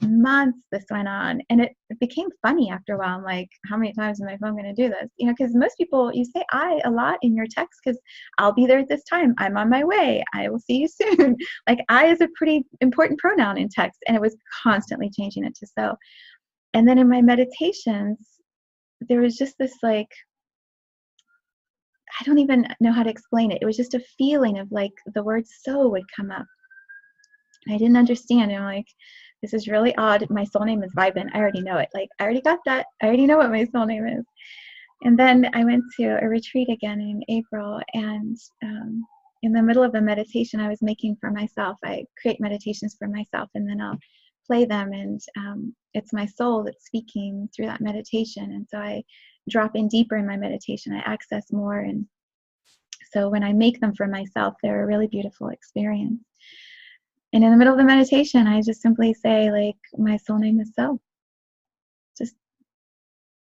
months this went on, and it became funny after a while. I'm like, how many times is my phone going to do this? Because most people, you say I a lot in your text, because I'll be there at this time, I'm on my way, I will see you soon. Like, I is a pretty important pronoun in text, and it was constantly changing it to so. And then in my meditations, there was just this, like, I don't even know how to explain it. It was just a feeling of like the word so would come up. And I didn't understand. And I'm like, this is really odd. My soul name is Vibin. I already know it. Like, I already got that. I already know what my soul name is. And then I went to a retreat again in April. And in the middle of a meditation I was making for myself, I create meditations for myself, and then I'll play them. And it's my soul that's speaking through that meditation. And so I drop in deeper in my meditation. I access more. And so when I make them for myself, they're a really beautiful experience. And in the middle of the meditation, I just simply say, like, my soul name is so. Just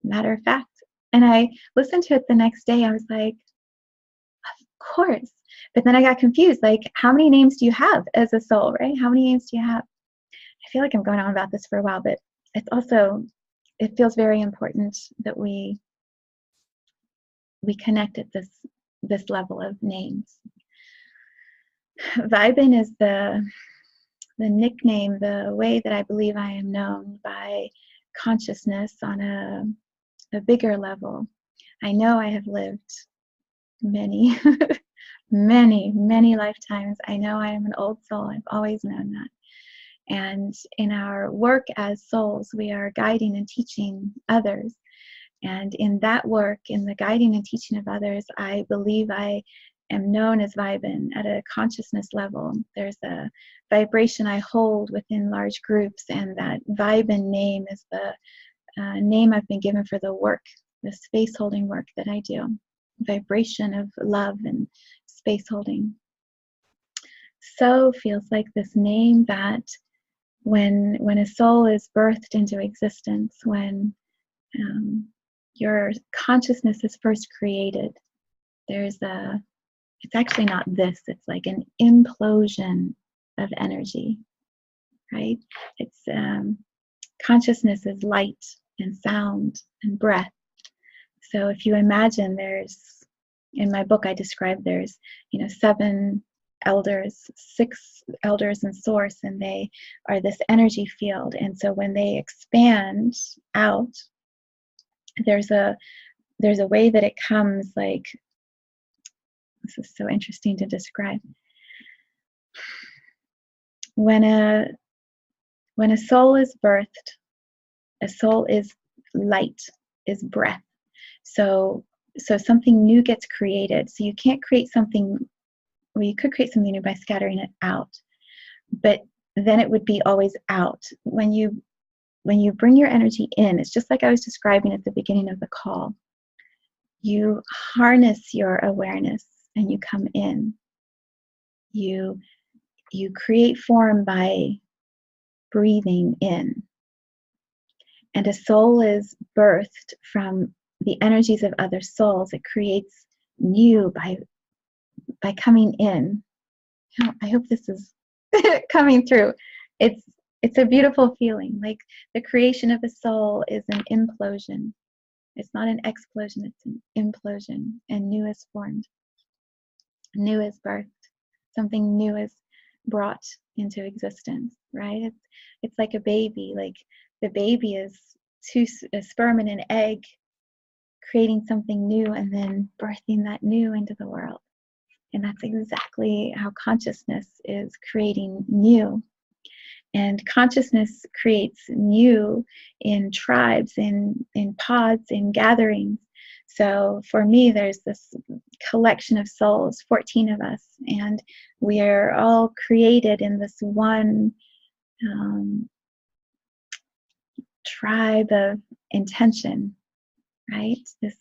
matter of fact. And I listened to it the next day. I was like, of course. But then I got confused. Like, how many names do you have as a soul, right? How many names do you have? I feel like I'm going on about this for a while, but it's also, it feels very important that we connect at this level of names. Vibin is the nickname, the way that I believe I am known by consciousness on a bigger level. I know I have lived many, many lifetimes. I know I am an old soul. I've always known that. And in our work as souls, we are guiding and teaching others. And in that work, in the guiding and teaching of others, I believe I am known as Vibin at a consciousness level. There's a vibration I hold within large groups, and that Vibin name is the name I've been given for the work, the space holding work that I do. Vibration of love and space holding. So feels like this name that when a soul is birthed into existence, when your consciousness is first created, it's actually not this, it's like an implosion of energy, right? It's consciousness is light and sound and breath. So if you imagine, in my book I describe there's 7 elders, 6 elders in source, and they are this energy field. And so when they expand out, there's a way that it comes, like, this is so interesting to describe. When a soul is birthed, a soul is light is breath. So something new gets created. So you can't create something, well, you could create something new by scattering it out, but then it would be always out. When you bring your energy in, it's just like I was describing at the beginning of the call. You harness your awareness and you come in. You create form by breathing in. And a soul is birthed from the energies of other souls. It creates new by coming in. I hope this is coming through. It's a beautiful feeling. Like the creation of a soul is an implosion. It's not an explosion, it's an implosion. And new is formed. New is birthed. Something new is brought into existence, right? It's like a baby. Like the baby is a sperm and an egg creating something new and then birthing that new into the world. And that's exactly how consciousness is creating new. And consciousness creates new in tribes, in pods, in gatherings. So for me, there's this collection of souls, 14 of us, and we are all created in this one tribe of intention, right? This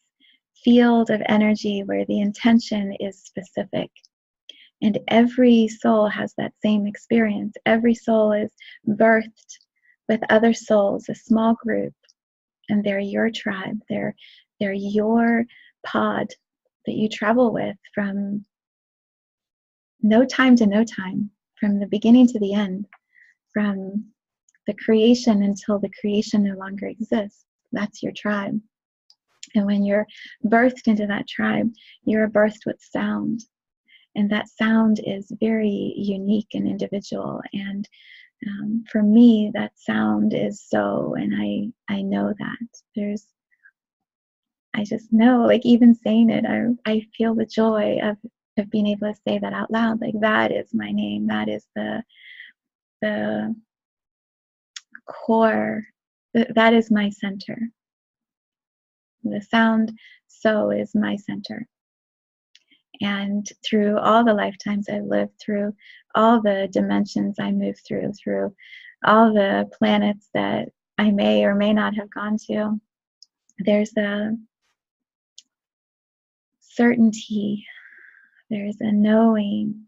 field of energy where the intention is specific. And every soul has that same experience. Every soul is birthed with other souls, a small group, and they're your tribe. They're your pod that you travel with from no time to no time, from the beginning to the end, from the creation until the creation no longer exists. That's your tribe. And when you're birthed into that tribe, you're birthed with sound. And that sound is very unique and individual. And for me, that sound is so, and I know that. I just know, like even saying it, I feel the joy of being able to say that out loud. Like that is my name. That is the core. That is my center. The sound so is my center. And through all the lifetimes I've lived, through all the dimensions I moved through all the planets that I may or may not have gone to, there's a certainty, there's a knowing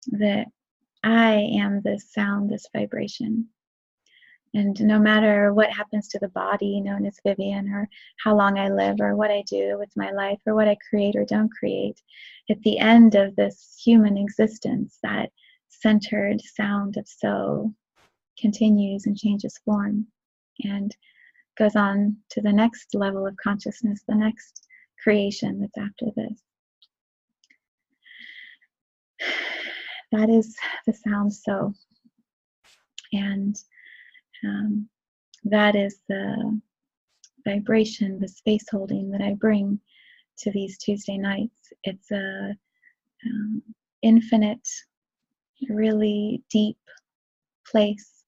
that I am this sound, this vibration. And no matter what happens to the body known as Vivian, or how long I live, or what I do with my life, or what I create or don't create, at the end of this human existence, that centered sound of so continues and changes form and goes on to the next level of consciousness, the next creation that's after this. That is the sound so. And that is the vibration, the space holding that I bring to these Tuesday nights. It's a infinite, really deep place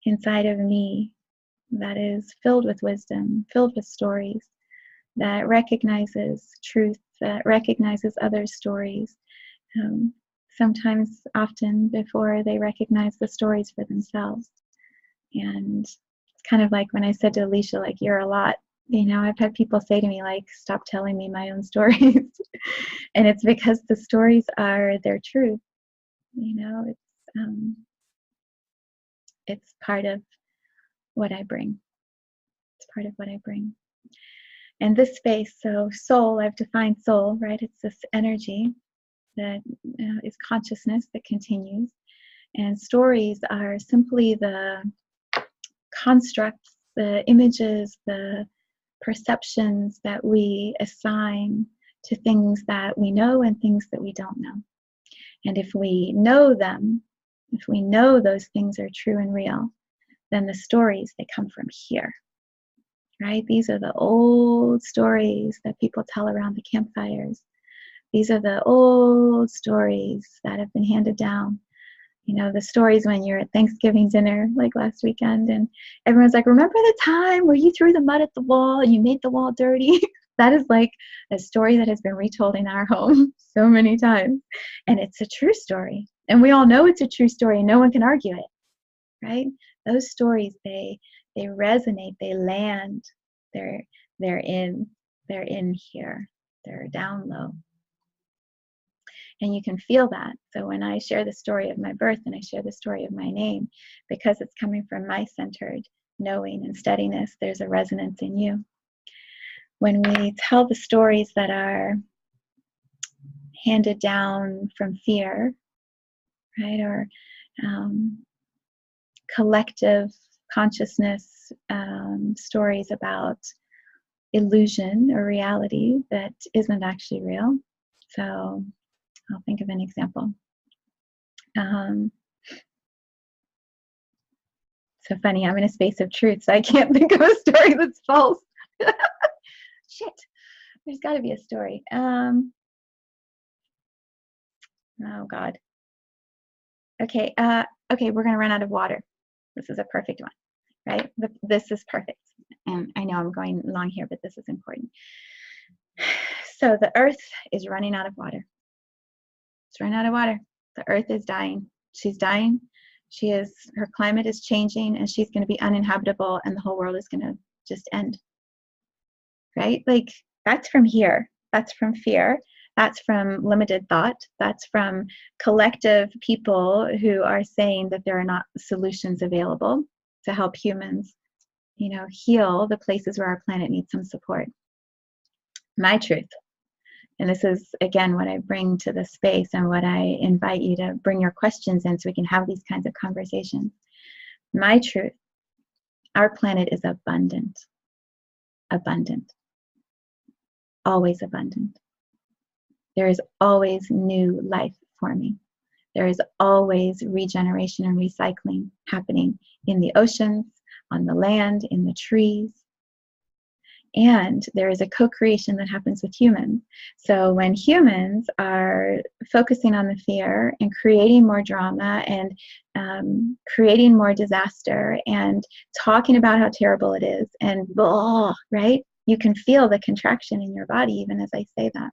inside of me that is filled with wisdom, filled with stories, that recognizes truth, that recognizes others' stories, sometimes, often before they recognize the stories for themselves. And it's kind of like when I said to Alicia, like, you're a lot. You know, I've had people say to me, like, stop telling me my own stories. And it's because the stories are their truth. You know, it's part of what I bring. It's part of what I bring. And this space, so soul, I've defined soul, right? It's this energy that is consciousness that continues. And stories are simply the constructs, the images, the perceptions that we assign to things that we know and things that we don't know. And if we know them, if we know those things are true and real, then the stories, they come from here, right? These are the old stories that people tell around the campfires. These are the old stories that have been handed down, You know, the stories when you're at Thanksgiving dinner, like last weekend, and everyone's like, remember the time where you threw the mud at the wall and you made the wall dirty? That is like a story that has been retold in our home so many times. And it's a true story. And we all know it's a true story and no one can argue it, right? Those stories, they resonate, they land, they're in here, they're down low. And you can feel that. So when I share the story of my birth and I share the story of my name, because it's coming from my centered knowing and steadiness, there's a resonance in you. When we tell the stories that are handed down from fear, right, or collective consciousness stories about illusion or reality that isn't actually real. So I'll think of an example. So funny, I'm in a space of truth, so I can't think of a story that's false. Shit, there's got to be a story. Oh God. Okay, we're gonna run out of water. This is a perfect one, right? This is perfect. And I know I'm going long here, but this is important. So the earth is running out of water. It's running out of water. The earth is dying. She's dying. Her climate is changing and she's going to be uninhabitable and the whole world is going to just end. Right? Like that's from here. That's from fear. That's from limited thought. That's from collective people who are saying that there are not solutions available to help humans, you know, heal the places where our planet needs some support. My truth. And this is, again, what I bring to the space and what I invite you to bring your questions in so we can have these kinds of conversations. My truth, our planet is abundant. Abundant. Always abundant. There is always new life forming. There is always regeneration and recycling happening in the oceans, on the land, in the trees. And there is a co-creation that happens with humans. So when humans are focusing on the fear and creating more drama and creating more disaster and talking about how terrible it is and blah, right? You can feel the contraction in your body even as I say that.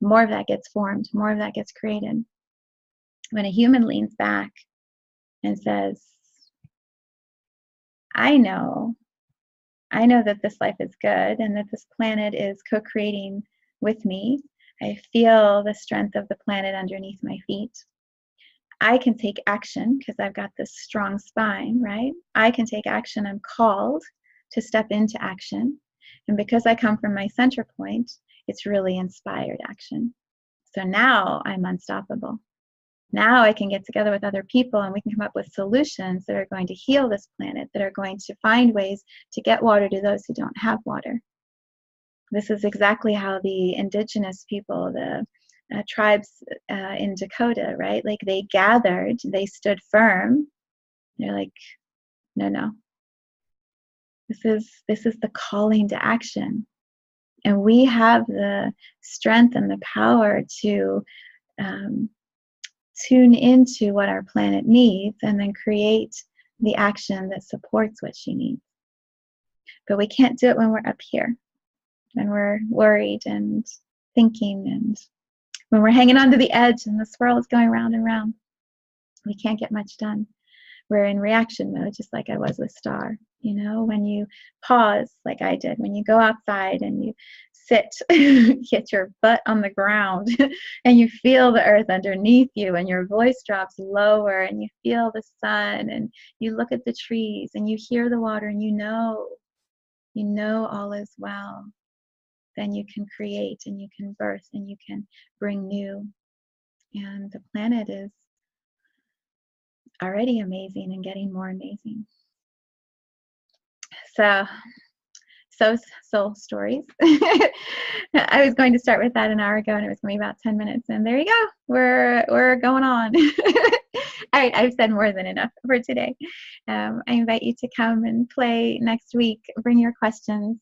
More of that gets formed, more of that gets created. When a human leans back and says, I know that this life is good and that this planet is co-creating with me. I feel the strength of the planet underneath my feet. I can take action because I've got this strong spine, right? I can take action. I'm called to step into action. And because I come from my center point, it's really inspired action. So now I'm unstoppable. Now I can get together with other people and we can come up with solutions that are going to heal this planet, that are going to find ways to get water to those who don't have water. This is exactly how the indigenous people, the tribes in Dakota, right? Like they gathered, they stood firm. They're like, no. This is the calling to action. And we have the strength and the power to tune into what our planet needs and then create the action that supports what she needs. But we can't do it when we're up here, when we're worried and thinking and when we're hanging onto the edge and the swirl is going round and round. We can't get much done. We're in reaction mode, just like I was with Star. You know, when you pause, like I did, when you go outside and you sit, hit your butt on the ground and you feel the earth underneath you and your voice drops lower and you feel the sun and you look at the trees and you hear the water and you know all is well, then you can create and you can birth and you can bring new. And the planet is already amazing and getting more amazing. So soul stories. I was going to start with that an hour ago and it was going to be about 10 minutes and there you go. We're going on. All right, I've said more than enough for today. I invite you to come and play next week. Bring your questions.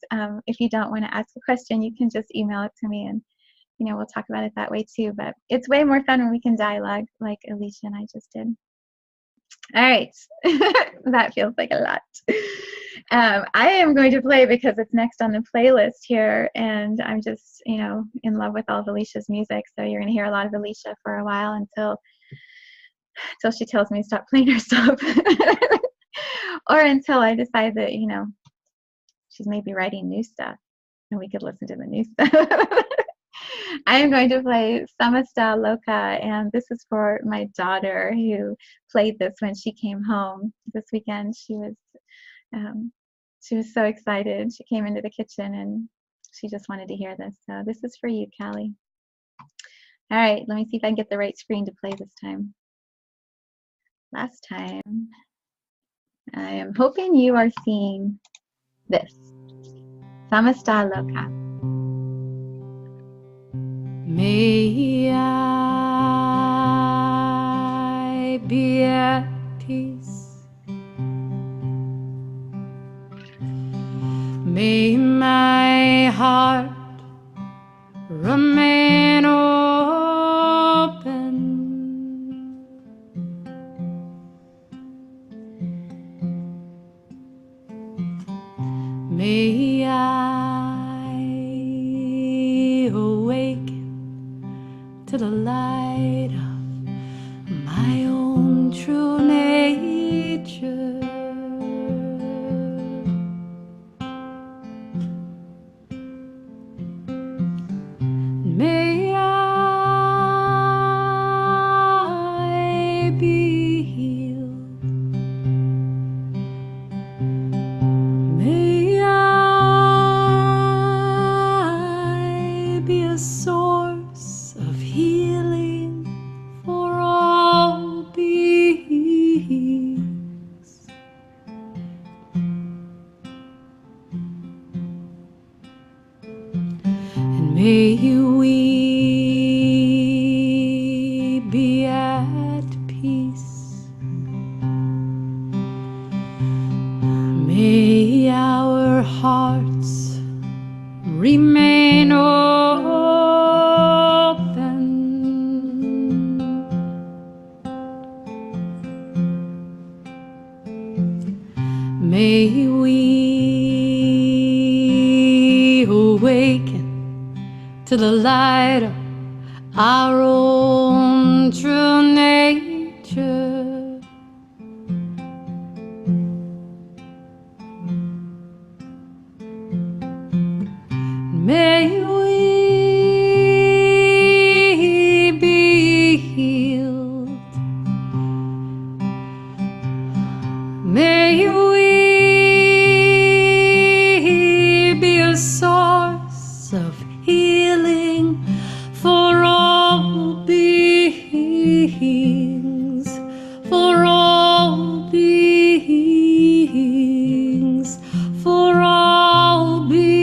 If you don't want to ask a question, you can just email it to me and we'll talk about it that way too. But it's way more fun when we can dialogue like Alicia and I just did. All right. That feels like a lot. I am going to play because it's next on the playlist here, and I'm just, in love with all of Alicia's music. So you're going to hear a lot of Alicia for a while until she tells me to stop playing her stuff, or until I decide that, she's maybe writing new stuff, and we could listen to the new stuff. I am going to play Samasta Loka, and this is for my daughter who played this when she came home this weekend. She was so excited. She came into the kitchen and she just wanted to hear this. So this is for you, Callie. All right, let me see if I can get the right screen to play this time. Last time, I am hoping you are seeing this. Samasta Loka. May I be at peace. May my heart remain open. May I awaken to the light of my own true nature. May I be healed. May I be a source of healing for all beings. And may we be at peace. May our hearts remain open. May we awaken to the light of our own true nature. May we be healed. May we be a source of healing for all beings, for all beings, for all beings.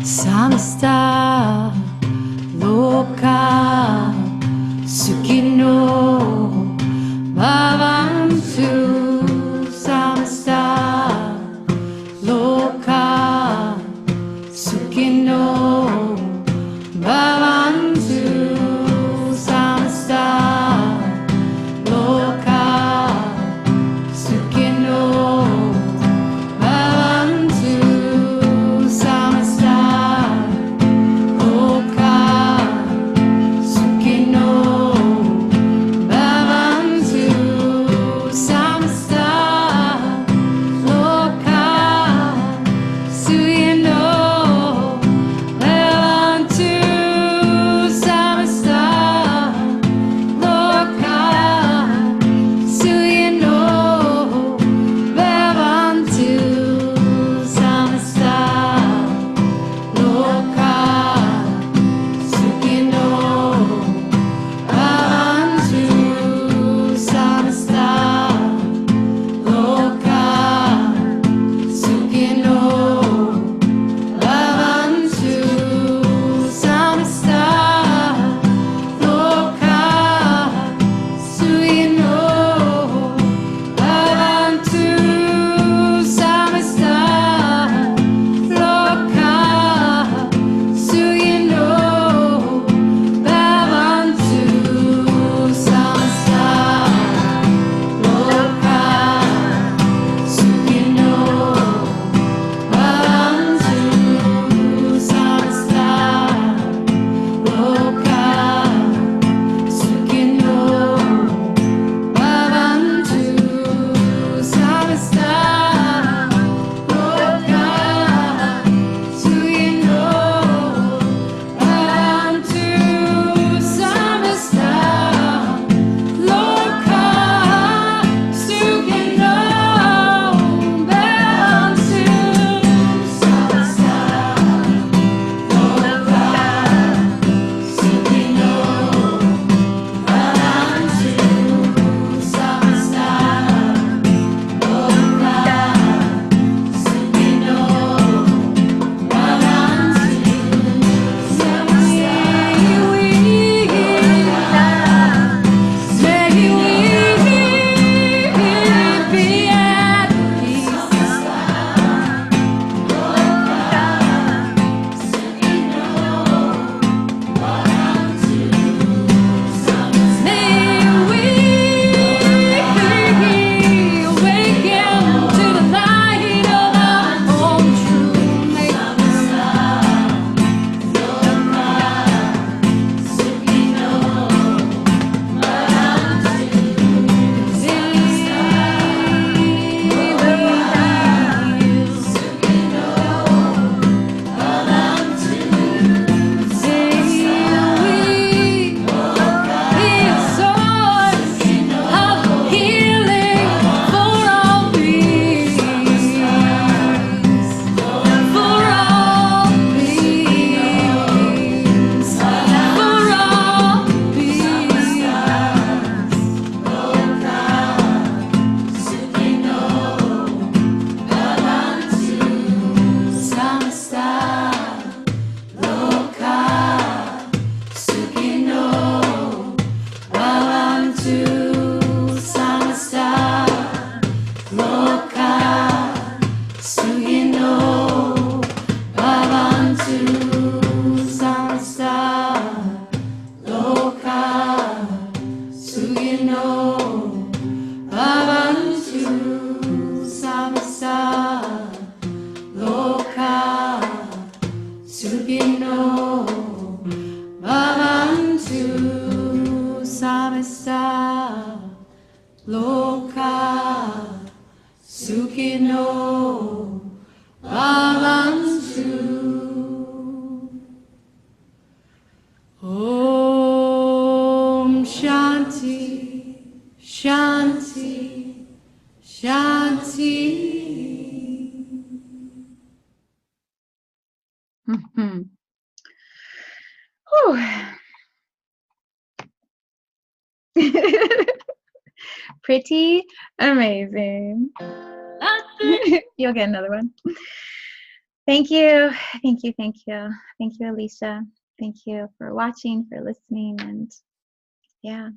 Samasta Loka Sukino Bhavantu. Samasta Loka Sukino Bhavantu. Samasta Loka Sukino Bhavantu. Samasta Loka Sukino Bhavantu. samasta loka sukino bhavantu. Om Shanti, Shanti, Shanti. Mhm. Whew. Pretty amazing. You'll get another one. Thank you. Thank you. Thank you. Thank you, Alicia. Thank you for watching, for listening, and yeah,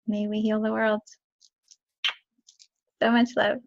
may we heal the world. So much love.